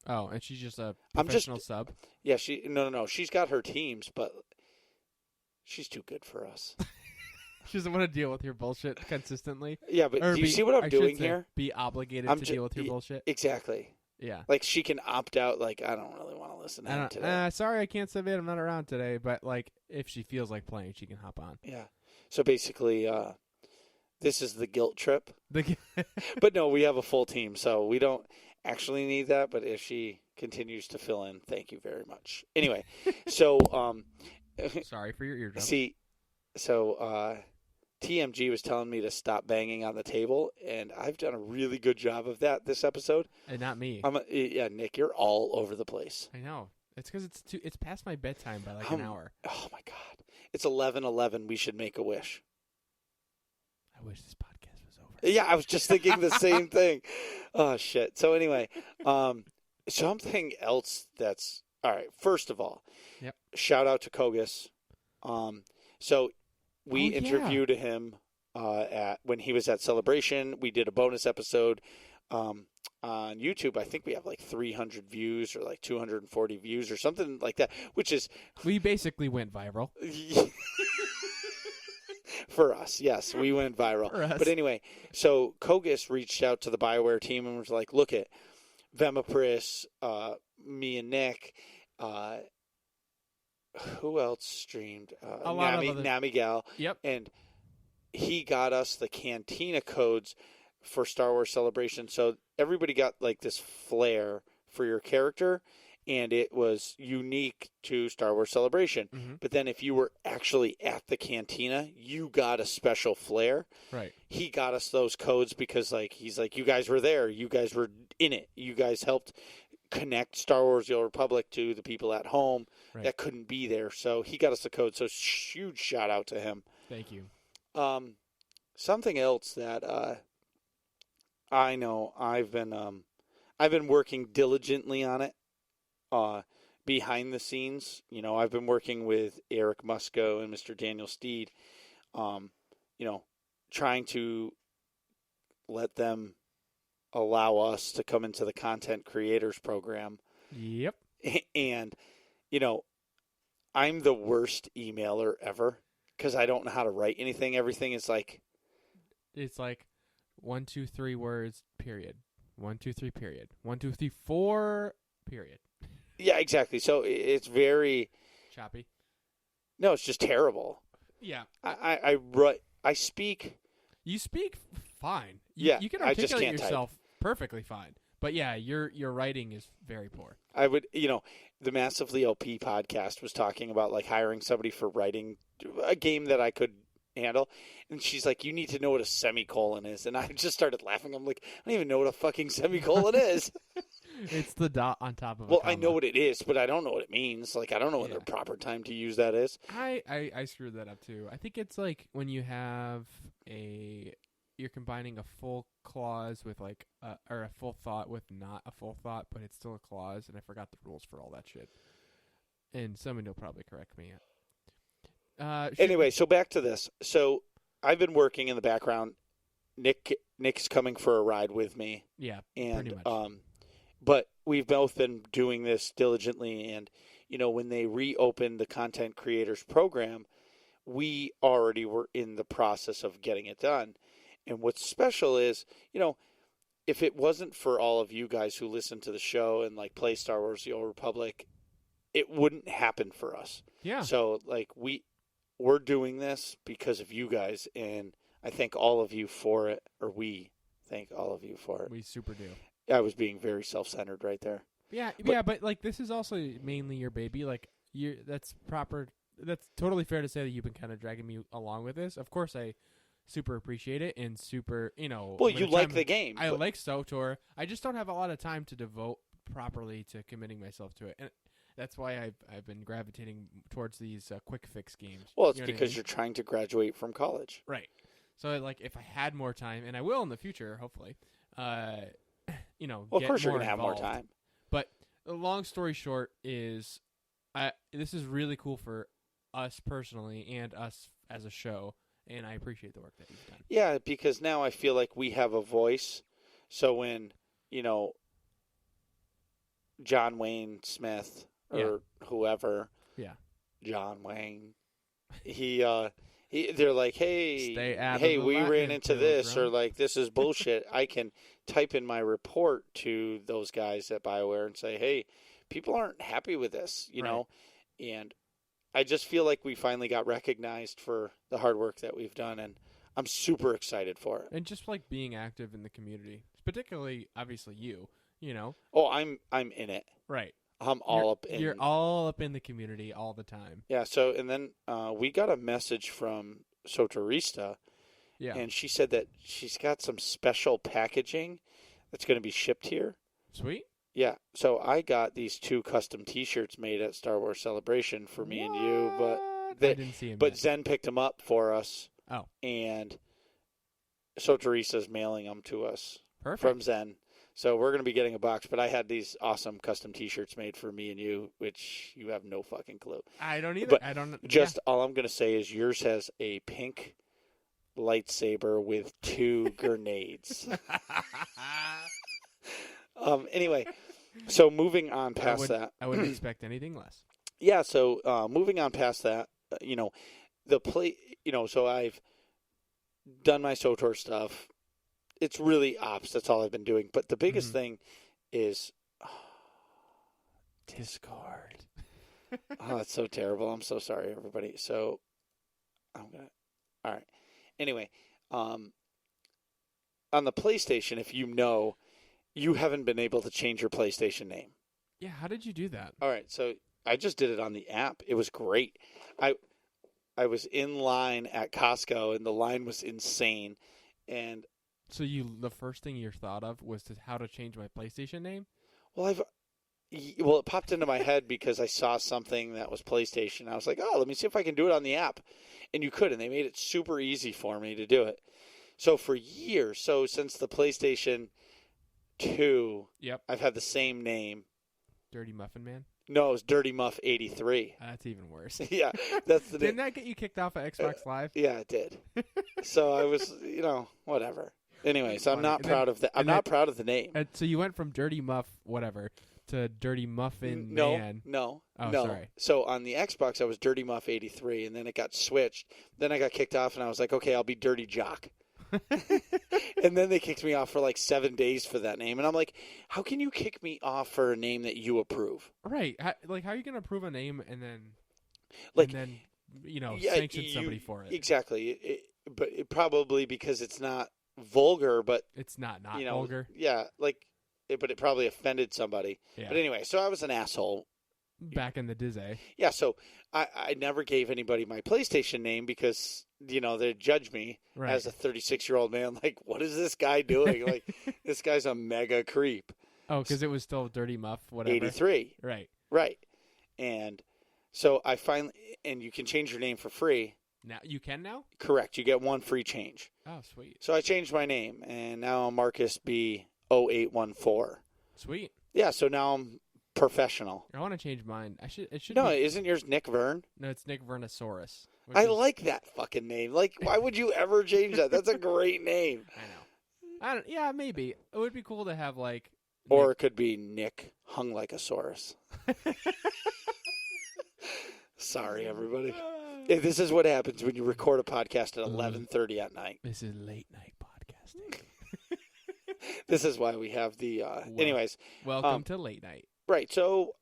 Oh, and she's just a professional sub? Yeah, no. She's got her teams, but she's too good for us. She doesn't want to deal with your bullshit consistently? Yeah, but do you see what I'm doing here? Be obligated to deal with your bullshit? Exactly. Yeah. Like, she can opt out, like, I don't really want to listen to him today. Sorry, I can't sub in. I'm not around today. But, like, if she feels like playing, she can hop on. Yeah. So, basically, this is the guilt trip. But, no, we have a full team, so we don't actually need that. But if she continues to fill in, thank you very much. Anyway, so... sorry for your eardrum. See, so... TMG was telling me to stop banging on the table, and I've done a really good job of that this episode. And not me. Yeah, Nick, you're all over the place. I know. It's because it's past my bedtime by like an hour. Oh, my God. It's 11:11. We should make a wish. I wish this podcast was over. Yeah, I was just thinking the same thing. Oh, shit. So anyway, something else that's... All right, first of all, shout out to Kogus. We interviewed him when he was at Celebration. We did a bonus episode on YouTube. I think we have like 300 views or like 240 views or something like that, which is... We basically went viral. For us, yes. We went viral. But anyway, so Kogus reached out to the BioWare team and was like, look at Vemapris, me and Nick... who else streamed? Namigal. Yep. And he got us the Cantina codes for Star Wars Celebration. So everybody got like this flair for your character, and it was unique to Star Wars Celebration. Mm-hmm. But then if you were actually at the Cantina, you got a special flair. Right. He got us those codes because he's like, you guys were there. You guys were in it. You guys helped connect Star Wars The Old Republic to the people at home that couldn't be there. So he got us the code. So huge shout out to him. Thank you. Something else that I know I've been working diligently on it behind the scenes. I've been working with Eric Musco and Mr. Daniel Steed, trying to let them allow us to come into the content creators program. Yep. And, I'm the worst emailer ever because I don't know how to write anything. Everything is like... It's like 1, 2, 3 words, period. 1, 2, 3, period. 1, 2, 3, 4, period. Yeah, exactly. So it's very... Choppy? No, it's just terrible. Yeah. I speak... You speak fine. You can I just articulate can't yourself perfectly fine. But yeah, your writing is very poor. I would, the Massively OP podcast was talking about like hiring somebody for writing a game that I could handle. And she's like, you need to know what a semicolon is. And I just started laughing. I'm like, I don't even know what a fucking semicolon is. It's the dot on top of well, a comma. I know what it is, but I don't know what it means. Like, I don't know when the proper time to use that is. I screwed that up too. I think it's like when you have you're combining a full clause with like or a full thought with not a full thought, but it's still a clause, and I forgot the rules for all that shit. And somebody will probably correct me. Anyway, so back to this. So I've been working in the background. Nick's coming for a ride with me. Yeah, and, pretty much. But we've both been doing this diligently, and when they reopened the Content Creators Program, we already were in the process of getting it done. And what's special is, if it wasn't for all of you guys who listen to the show and like play Star Wars: The Old Republic, it wouldn't happen for us. Yeah. So like we're doing this because of you guys, and I thank all of you for it, or we thank all of you for it. We super do. I was being very self-centered right there. Yeah, but like this is also mainly your baby. Like that's proper. That's totally fair to say that you've been kind of dragging me along with this. Of course, I super appreciate it and super, Well, you like the game. I like SWTOR. I just don't have a lot of time to devote properly to committing myself to it, and that's why I've been gravitating towards these quick fix games. Well, it's because you're trying to graduate from college, right? So like, if I had more time, and I will in the future, hopefully, Well, of course you're gonna have more time. But the long story short is, this is really cool for us personally and us as a show. And I appreciate the work that you've done. Yeah, because now I feel like we have a voice. So when, John Wayne Smith or whoever, John Wayne, they're like, hey, we ran into this, or like, this is bullshit. I can type in my report to those guys at BioWare and say, hey, people aren't happy with this, know, and I just feel like we finally got recognized for the hard work that we've done, and I'm super excited for it. And just like being active in the community, particularly, obviously, you know. Oh, I'm in it. Right. You're all up in the community all the time. Yeah. So, and then we got a message from SWTOR, and she said that she's got some special packaging that's going to be shipped here. Sweet. Yeah, so I got these 2 custom T-shirts made at Star Wars Celebration for me and you, I didn't see them. But Zen picked them up for us. Oh, and SWTOR's mailing them to us. Perfect. From Zen. So we're going to be getting a box, but I had these awesome custom T-shirts made for me and you, which you have no fucking clue. I don't either. But I don't. all I'm going to say is yours has a pink lightsaber with 2 grenades. Anyway, so moving on past that. I wouldn't expect anything less. Yeah, so moving on past that, so I've done my SWTOR stuff. It's really ops. That's all I've been doing. But the biggest thing is Discord. It's so terrible. I'm so sorry, everybody. So all right. Anyway, on the PlayStation, if you haven't been able to change your PlayStation name. Yeah, how did you do that? All right, so I just did it on the app. It was great. I was in line at Costco, and the line was insane. And so the first thing you thought of was how to change my PlayStation name? Well, it popped into my head because I saw something that was PlayStation. I was like, let me see if I can do it on the app. And you could, and they made it super easy for me to do it. So for years, since the PlayStation 2, I've had the same name. Dirty Muffin Man? No, it was Dirty Muff 83. That's even worse. Yeah, that's the name. Didn't that get you kicked off of Xbox Live? Yeah, it did. So I was, whatever. Anyway, so I'm not proud of that. I'm not proud of the name. So you went from Dirty Muff whatever to Dirty Muffin Man. No. Sorry. So on the Xbox, I was Dirty Muff 83, and then it got switched. Then I got kicked off, and I was like, okay, I'll be Dirty Jock. And then they kicked me off for like 7 days for that name. And I'm like, how can you kick me off for a name that you approve? Right. How are you going to approve a name and then sanction somebody for it? Exactly. But probably because it's not vulgar, but it's not vulgar. Yeah. But it probably offended somebody. Yeah. But anyway, so I was an asshole Back in the Disney. Yeah, so I never gave anybody my PlayStation name because, they'd judge me as a 36-year-old man. Like, what is this guy doing? Like, this guy's a mega creep. Oh, because it was still Dirty Muff, whatever. 83. Right. And so I finally, and you can change your name for free. Now you can now? Correct. You get one free change. Oh, sweet. So I changed my name, and now I'm Marcus B0814. Sweet. Yeah, so now I'm professional. I want to change mine. It should. No, be... isn't yours Nick Vern? No, it's Nick Vernosaurus. I like that fucking name. Like, why would you ever change that? That's a great name. I know. Yeah, maybe it would be cool to have like. Or it could be Nick hung like a saurus. Sorry, everybody. This is what happens when you record a podcast at 11:30 at night. This is late night podcasting. This is why we have the. Anyways, welcome to late night. Right. So,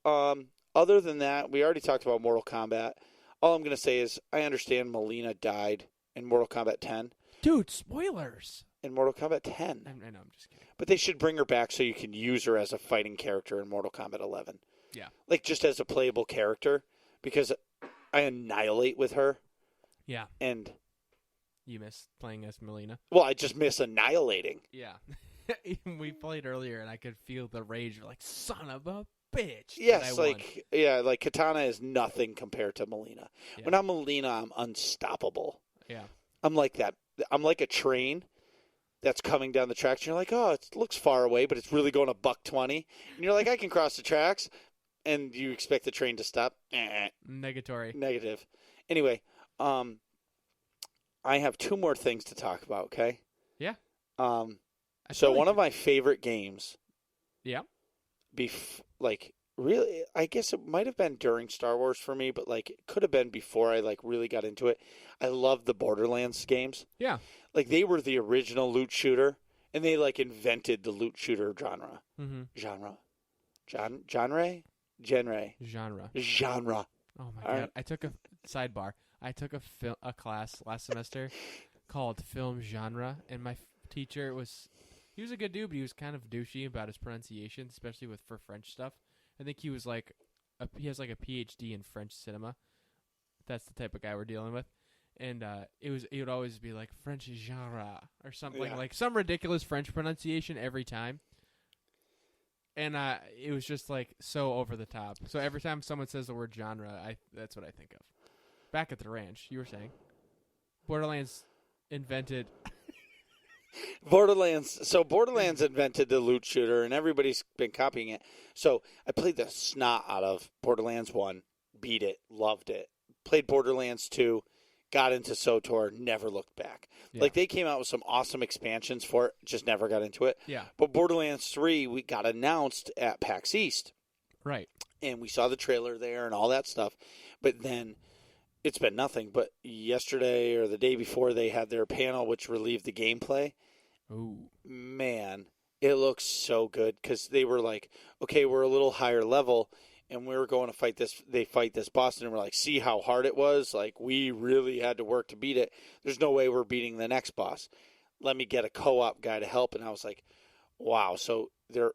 other than that, we already talked about Mortal Kombat. All I'm going to say is I understand Melina died in Mortal Kombat 10. Dude, spoilers. In Mortal Kombat 10. I know, I'm just kidding. But they should bring her back so you can use her as a fighting character in Mortal Kombat 11. Yeah. Like, just as a playable character, because I annihilate with her. Yeah. And you miss playing as Melina? Well, I just miss annihilating. Yeah. We played earlier, and I could feel the rage. Like, son of a bitch. Yes, like Katana is nothing compared to Melina. Yeah. When I'm Melina, I'm unstoppable. Yeah. I'm like that. I'm like a train that's coming down the tracks. And you're like, oh, it looks far away, but it's really going a $120. And you're like, I can cross the tracks. And you expect the train to stop. Negatory. Negative. Anyway, I have two more things to talk about, okay? Yeah. So one of my favorite games. Yeah. Really, I guess it might have been during Star Wars for me, but like it could have been before I like really got into it. I love the Borderlands games. Yeah. Like they were the original loot shooter, and they like invented the loot shooter genre. Mm-hmm. Genre. Oh my god! I took a sidebar. I took a class last semester called film genre, and my teacher he was a good dude, but he was kind of douchey about his pronunciation, especially for French stuff. I think he was he has like a PhD in French cinema. That's the type of guy we're dealing with. And it would always be like French genre or something, like some ridiculous French pronunciation every time. And it was just like so over the top. So every time someone says the word genre, that's what I think of. Back at the ranch, you were saying Borderlands invented. Borderlands invented the loot shooter, and everybody's been copying it. So I played the snot out of Borderlands 1, beat it, loved it. Played Borderlands 2, got into SWTOR, never looked back. Yeah. Like, they came out with some awesome expansions for it, just never got into it. Yeah. But Borderlands 3, we got announced at PAX East. Right. And we saw the trailer there and all that stuff. But then it's been nothing. But yesterday or the day before, they had their panel, which relieved the gameplay. Ooh. Man, it looks so good because they were like, okay, we're a little higher level, and we were going to fight this. They fight this boss, and we're like, see how hard it was? Like, we really had to work to beat it. There's no way we're beating the next boss. Let me get a co-op guy to help. And I was like, wow. So they're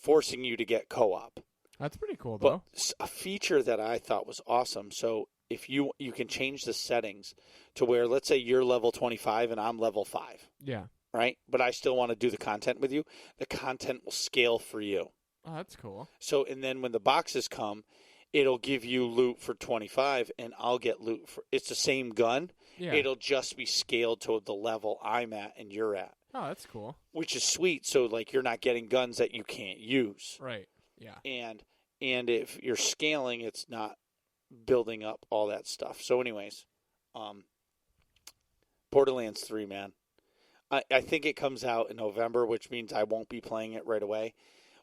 forcing you to get co-op. That's pretty cool, though. But a feature that I thought was awesome. So if you can change the settings to where, let's say you're level 25 and I'm level 5. Yeah. Right? But I still want to do the content with you. The content will scale for you. Oh, that's cool. So, and then when the boxes come, it'll give you loot for 25, and I'll get loot for. It's the same gun. Yeah. It'll just be scaled to the level I'm at and you're at. Oh, that's cool. Which is sweet. So, like, you're not getting guns that you can't use. Right. Yeah. And if you're scaling, it's not building up all that stuff. So, anyways, Borderlands 3, man. I think it comes out in November, which means I won't be playing it right away.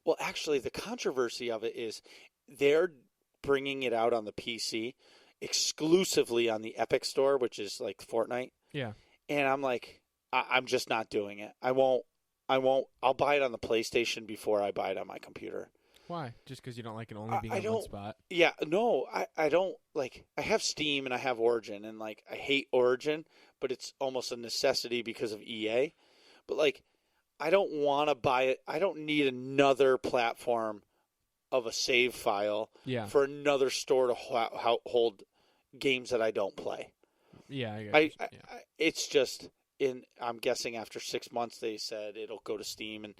Well, actually, the controversy of it is they're bringing it out on the PC exclusively on the Epic Store, which is like Fortnite. Yeah. And I'm like, I'm just not doing it. I won't. I'll buy it on the PlayStation before I buy it on my computer. Why? Just because you don't like it only being in one spot? Yeah, no, I don't like. I have Steam and I have Origin, and like I hate Origin, but it's almost a necessity because of EA. But like, I don't want to buy it. I don't need another platform of a save file Yeah. for another store to hold games that I don't play. Yeah, it's just I'm guessing after 6 months they said it'll go to Steam and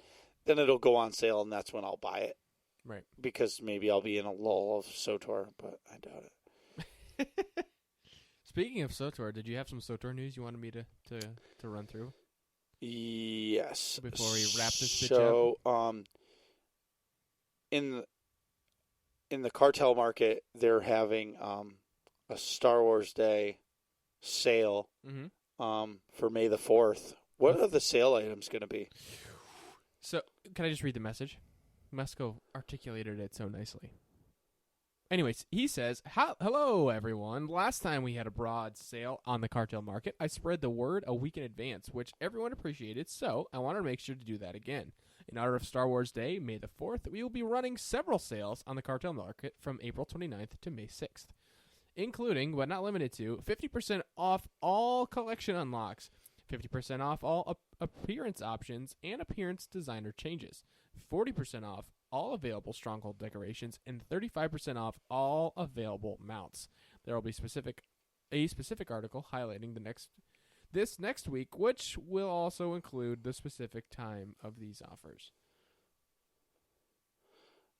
then it'll go on sale and that's when I'll buy it. Right. Because maybe I'll be in a lull of SWTOR, but I doubt it. Speaking of SWTOR, did you have some SWTOR news you wanted me to run through? Yes. Before we wrap this bitch up. So, in the cartel market, they're having a Star Wars Day sale for May the 4th. What are the sale items going to be? So, can I just read the message? Musco articulated it so nicely. Anyways, he says, hello, everyone. Last time we had a broad sale on the cartel market, I spread the word a week in advance, which everyone appreciated, so I wanted to make sure to do that again. In honor of Star Wars Day, May the 4th, we will be running several sales on the cartel market from April 29th to May 6th, including, but not limited to, 50% off all collection unlocks, 50% off all appearance options and appearance designer changes, 40% off all available Stronghold decorations, and 35% off all available mounts. There will be a specific article highlighting this next week, which will also include the specific time of these offers.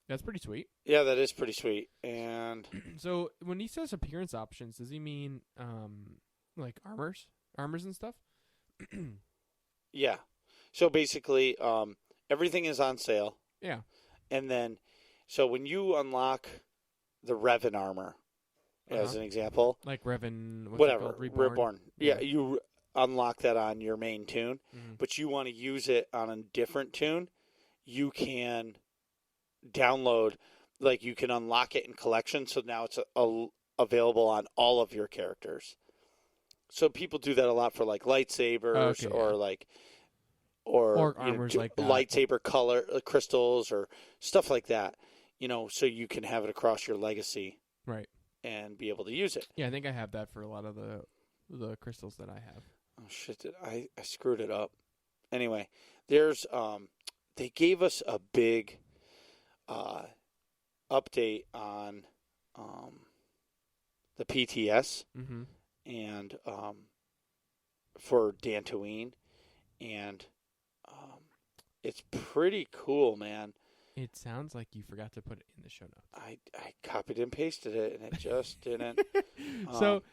That's pretty sweet. Yeah, that is pretty sweet. And so when he says appearance options, does he mean like armors and stuff? Yeah. So basically, everything is on sale. Yeah. And then, so when you unlock the Revan armor, as an example, like Revan, whatever, Reborn. Yeah, you unlock that on your main tune, but you want to use it on a different tune, you can download, like you can unlock it in collection, so now it's available on all of your characters. So people do that a lot for like lightsabers or armors like that. Lightsaber color crystals or stuff like that. So you can have it across your legacy, right, and be able to use it. Yeah, I think I have that for a lot of the crystals that I have. Oh shit! I screwed it up. Anyway, there's they gave us a big update on the PTS and for Dantooine, and it's pretty cool, man. It sounds like you forgot to put it in the show notes. I copied and pasted it, and it just didn't. So,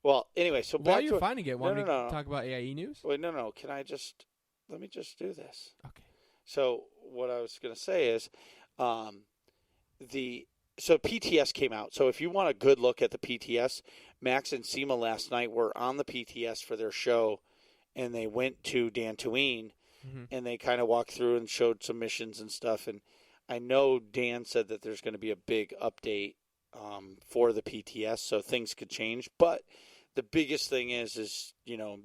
well, anyway, so while you're finding it, want to no. talk about AIE news? Wait, no. Let me just do this. Okay. So what I was going to say is, so PTS came out. So if you want a good look at the PTS, Max and Seema last night were on the PTS for their show, and they went to Dantooine, and they kind of walked through and showed some missions and stuff. And I know Dan said that there's going to be a big update for the PTS, so things could change. But the biggest thing is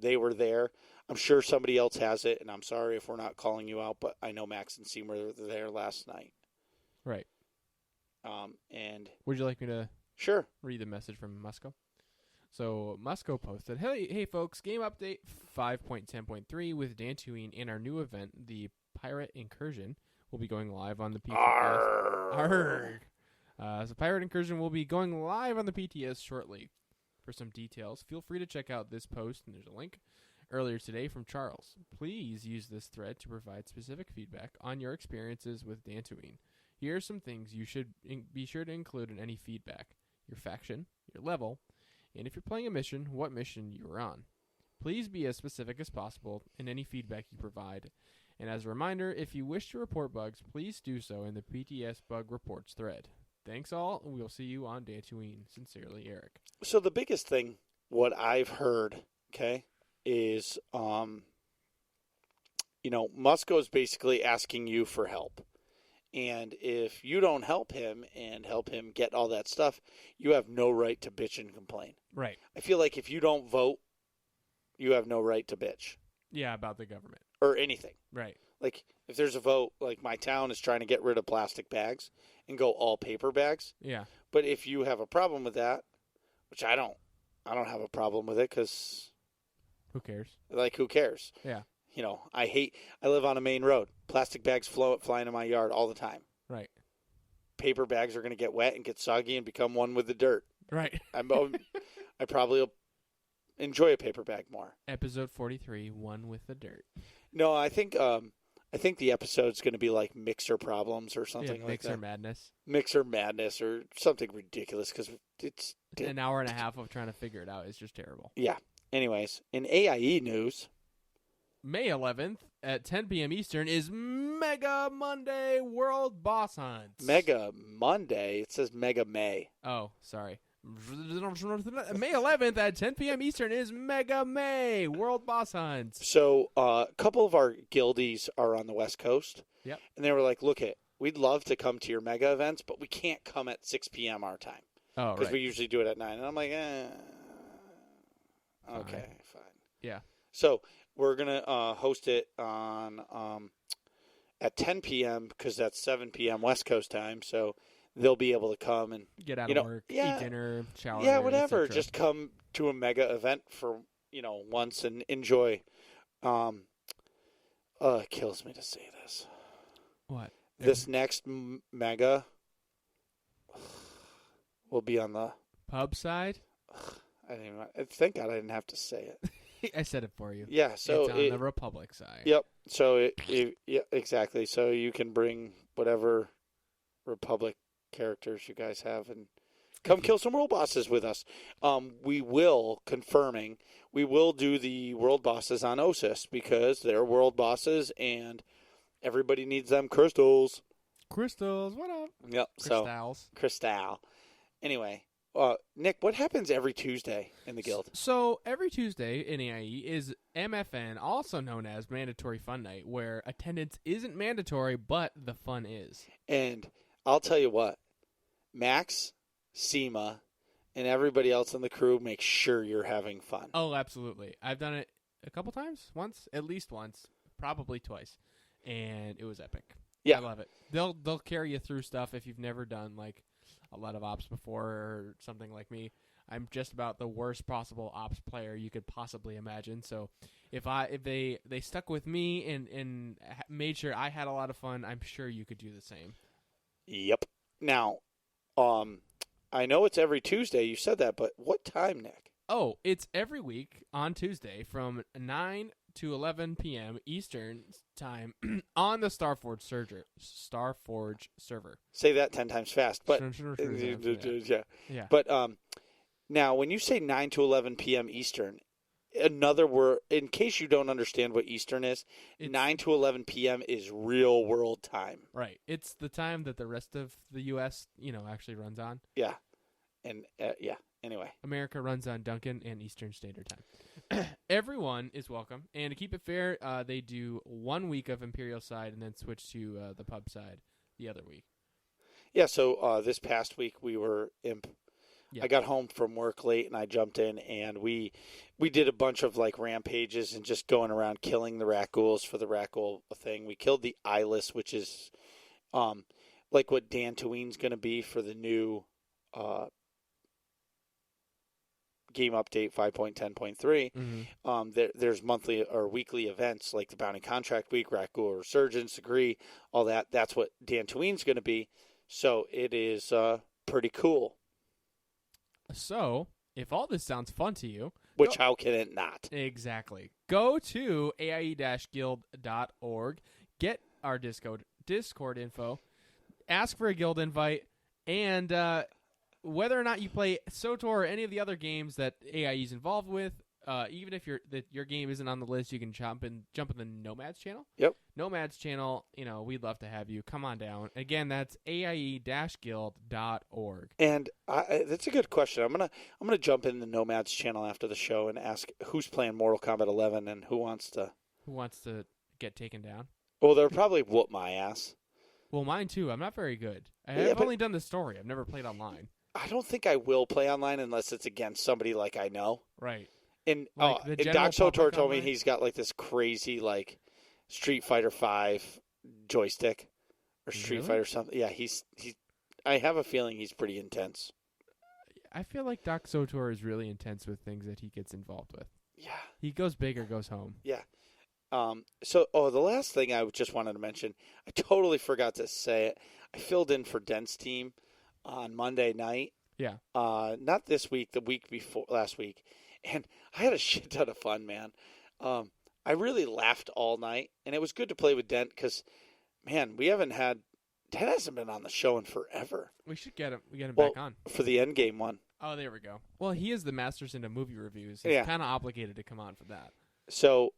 they were there. I'm sure somebody else has it, and I'm sorry if we're not calling you out, but I know Max and Seema were there last night. Right. And would you like me to read the message from Musco? So Musco posted, hey folks, game update 5.10.3 with Dantooine and our new event, the Pirate Incursion, will be going live on the PTS. Arrgh. So Pirate Incursion will be going live on the PTS shortly. For some details, feel free to check out this post, and there's a link, earlier today from Charles. Please use this thread to provide specific feedback on your experiences with Dantooine. Here are some things you should be sure to include in any feedback: your faction, your level, and if you're playing a mission, what mission you were on. Please be as specific as possible in any feedback you provide. And as a reminder, if you wish to report bugs, please do so in the PTS Bug Reports thread. Thanks all, and we'll see you on Dantooine. Sincerely, Eric. So the biggest thing, what I've heard, is, Musco's basically asking you for help. And if you don't help him and help him get all that stuff, you have no right to bitch and complain. Right. I feel like if you don't vote, you have no right to bitch. Yeah, about the government. Or anything. Right. Like, if there's a vote, like my town is trying to get rid of plastic bags and go all paper bags. Yeah. But if you have a problem with that, which I don't have a problem with it because... Who cares? Like, who cares? Yeah. I live on a main road. Plastic bags flying in my yard all the time. Right. paper bags are going to get wet and get soggy and become one with the dirt. Right. I probably will enjoy a paper bag more. Episode 43, One with the Dirt. No, I think the episode's going to be like mixer problems or something like that. Mixer madness. Mixer madness or something ridiculous because it's an hour and a half of trying to figure it out is just terrible. Yeah. Anyways, in AIE news, May 11th at 10 p.m. Eastern is Mega Monday World Boss Hunts. Mega Monday? It says Mega May. Oh, sorry. May 11th at 10 p.m. Eastern is Mega May World Boss Hunts. So a couple of our guildies are on the West Coast. Yep. And they were like, look, we'd love to come to your Mega events, but we can't come at 6 p.m. our time. Oh, right. Because we usually do it at 9. And I'm like, okay, fine. Yeah. So we're going to host it on at 10 p.m. because that's 7 p.m. West Coast time. So they'll be able to come and get out of work, eat dinner, shower. Yeah, whatever. Just come to a Mega event for, once and enjoy. It kills me to say this. What? This next Mega will be on the pub side. Thank God I didn't have to say it. I said it for you. Yeah, so it's on the Republic side. Yep. So yeah, exactly. So you can bring whatever Republic characters you guys have and come kill some world bosses with us. We will do the world bosses on Osis because they're world bosses and everybody needs them crystals. Crystals, what up? Yep. Crystal. Anyway, Nick, what happens every Tuesday in the guild? So every Tuesday in AIE is MFN, also known as Mandatory Fun Night, where attendance isn't mandatory, but the fun is. And I'll tell you what, Max, Seema, and everybody else on the crew make sure you're having fun. Oh, absolutely. I've done it a couple times, at least once, probably twice, and it was epic. Yeah. I love it. They'll carry you through stuff if you've never done like a lot of ops before or something like me. I'm just about the worst possible ops player you could possibly imagine. So if they stuck with me and made sure I had a lot of fun, I'm sure you could do the same. Yep. Now, I know it's every Tuesday. You said that, but what time, Nick? Oh, it's every week on Tuesday from 9 to 11 p.m. Eastern time on the Starforge server. Say that 10 times fast. But yeah. But now, when you say 9 to 11 p.m. Eastern, another word, in case you don't understand what Eastern is, 9 to 11 p.m. is real world time. Right. It's the time that the rest of the U.S., actually runs on. Yeah. And, anyway. America runs on Duncan and Eastern Standard Time. Everyone is welcome. And to keep it fair, they do 1 week of Imperial side and then switch to the pub side the other week. Yeah, so this past week we were Imp. Yep. I got home from work late and I jumped in and we did a bunch of like rampages and just going around killing the rat ghouls for the rat ghoul thing. We killed the eyeless, which is like what Dantooine's going to be for the new game update 5.10.3. Mm-hmm. There's monthly or weekly events like the Bounty Contract Week, Rat Ghoul Resurgence, Degree, all that. That's what Dantooine's going to be. So it is pretty cool. So, if all this sounds fun to you... Which, how can it not? Exactly. Go to aie-guild.org, get our Discord info, ask for a guild invite, and whether or not you play SWTOR or any of the other games that AIE is involved with, even if your game isn't on the list, you can jump in the Nomads channel. Yep. Nomads channel, we'd love to have you. Come on down. Again, that's aie-guild.org. And that's a good question. I'm gonna jump in the Nomads channel after the show and ask who's playing Mortal Kombat 11 and who wants to get taken down. Well, they'll probably whoop my ass. Well, mine too. I'm not very good. I've only done the story. I've never played online. I don't think I will play online unless it's against somebody like I know. Right. And Doc SWTOR told me he's got like this crazy like Street Fighter 5 joystick or Street Fighter something. Yeah, he's I have a feeling he's pretty intense. I feel like Doc SWTOR is really intense with things that he gets involved with. Yeah. He goes big or goes home. Yeah. So the last thing I just wanted to mention, I totally forgot to say it. I filled in for Dent's team on Monday night. Yeah. Not this week, the week before, last week. And I had a shit ton of fun, man. I really laughed all night, and it was good to play with Dent because, man, Dent hasn't been on the show in forever. We should get him. Back on for the Endgame one. Oh, there we go. Well, he is the Masters into movie reviews. He's kind of obligated to come on for that. So,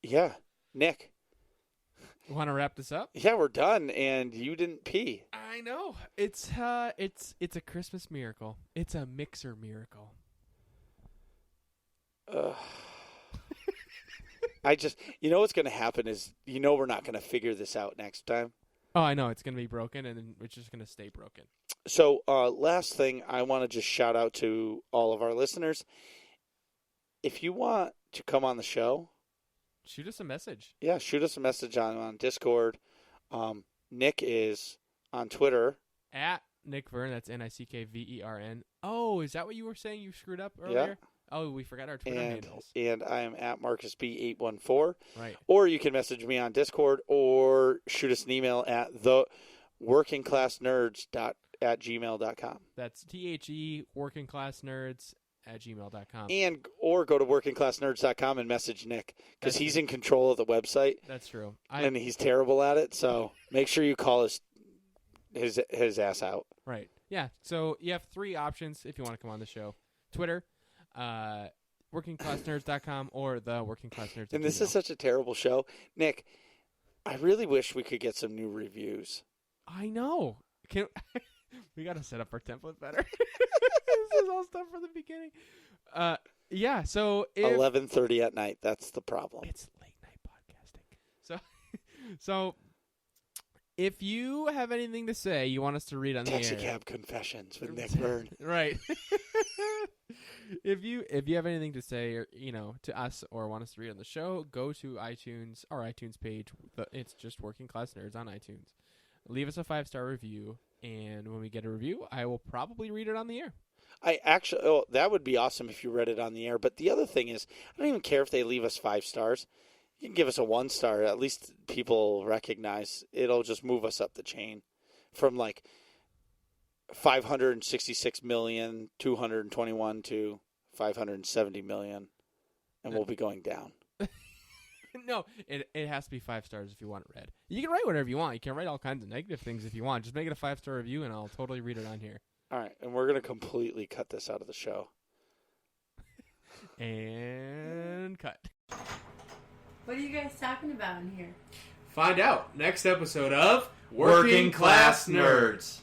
yeah, Nick. Want to wrap this up? Yeah, we're done, and you didn't pee. I know. It's a Christmas miracle. It's a mixer miracle. I just, what's going to happen is, we're not going to figure this out next time. Oh, I know. It's going to be broken, and then it's just going to stay broken. So, last thing, I want to just shout out to all of our listeners. If you want to come on the show, shoot us a message. Yeah, shoot us a message on Discord. Nick is on Twitter. At Nick Vern, that's NickVern. Oh, is that what you were saying you screwed up earlier? Yeah. Oh, we forgot our Twitter handles. And I am at MarcusB814. Right. Or you can message me on Discord or shoot us an email at theworkingclassnerds@gmail.com. That's THE workingclassnerds@gmail.com. Or go to workingclassnerds.com and message Nick because he's in control of the website. That's true. And he's terrible at it, so make sure you call his ass out. Right. Yeah. So you have 3 options if you want to come on the show. Twitter, workingclassnerds.com, or the workingclassnerds. And this is such a terrible show. Nick, I really wish we could get some new reviews. I know. We got to set up our template better. This is all stuff from the beginning. Yeah, so 11:30 at night. That's the problem. It's late night podcasting. So if you have anything to say, you want us to read on the air. Taxi Cab Confessions with Nick Vern. Right. If you have anything to say, or, to us, or want us to read on the show, go to iTunes, our iTunes page. It's just Working Class Nerds on iTunes. Leave us a 5-star review, and when we get a review, I will probably read it on the air. That would be awesome if you read it on the air. But the other thing is, I don't even care if they leave us 5 stars. You can give us a 1 star. At least people recognize it'll just move us up the chain from like 566,221 to 570 million, and we'll be going down. No, it has to be 5 stars if you want it read. You can write whatever you want. You can write all kinds of negative things if you want. Just make it a 5-star review, and I'll totally read it on here. All right, and we're going to completely cut this out of the show. And cut. What are you guys talking about in here? Find out next episode of Working Class Nerds.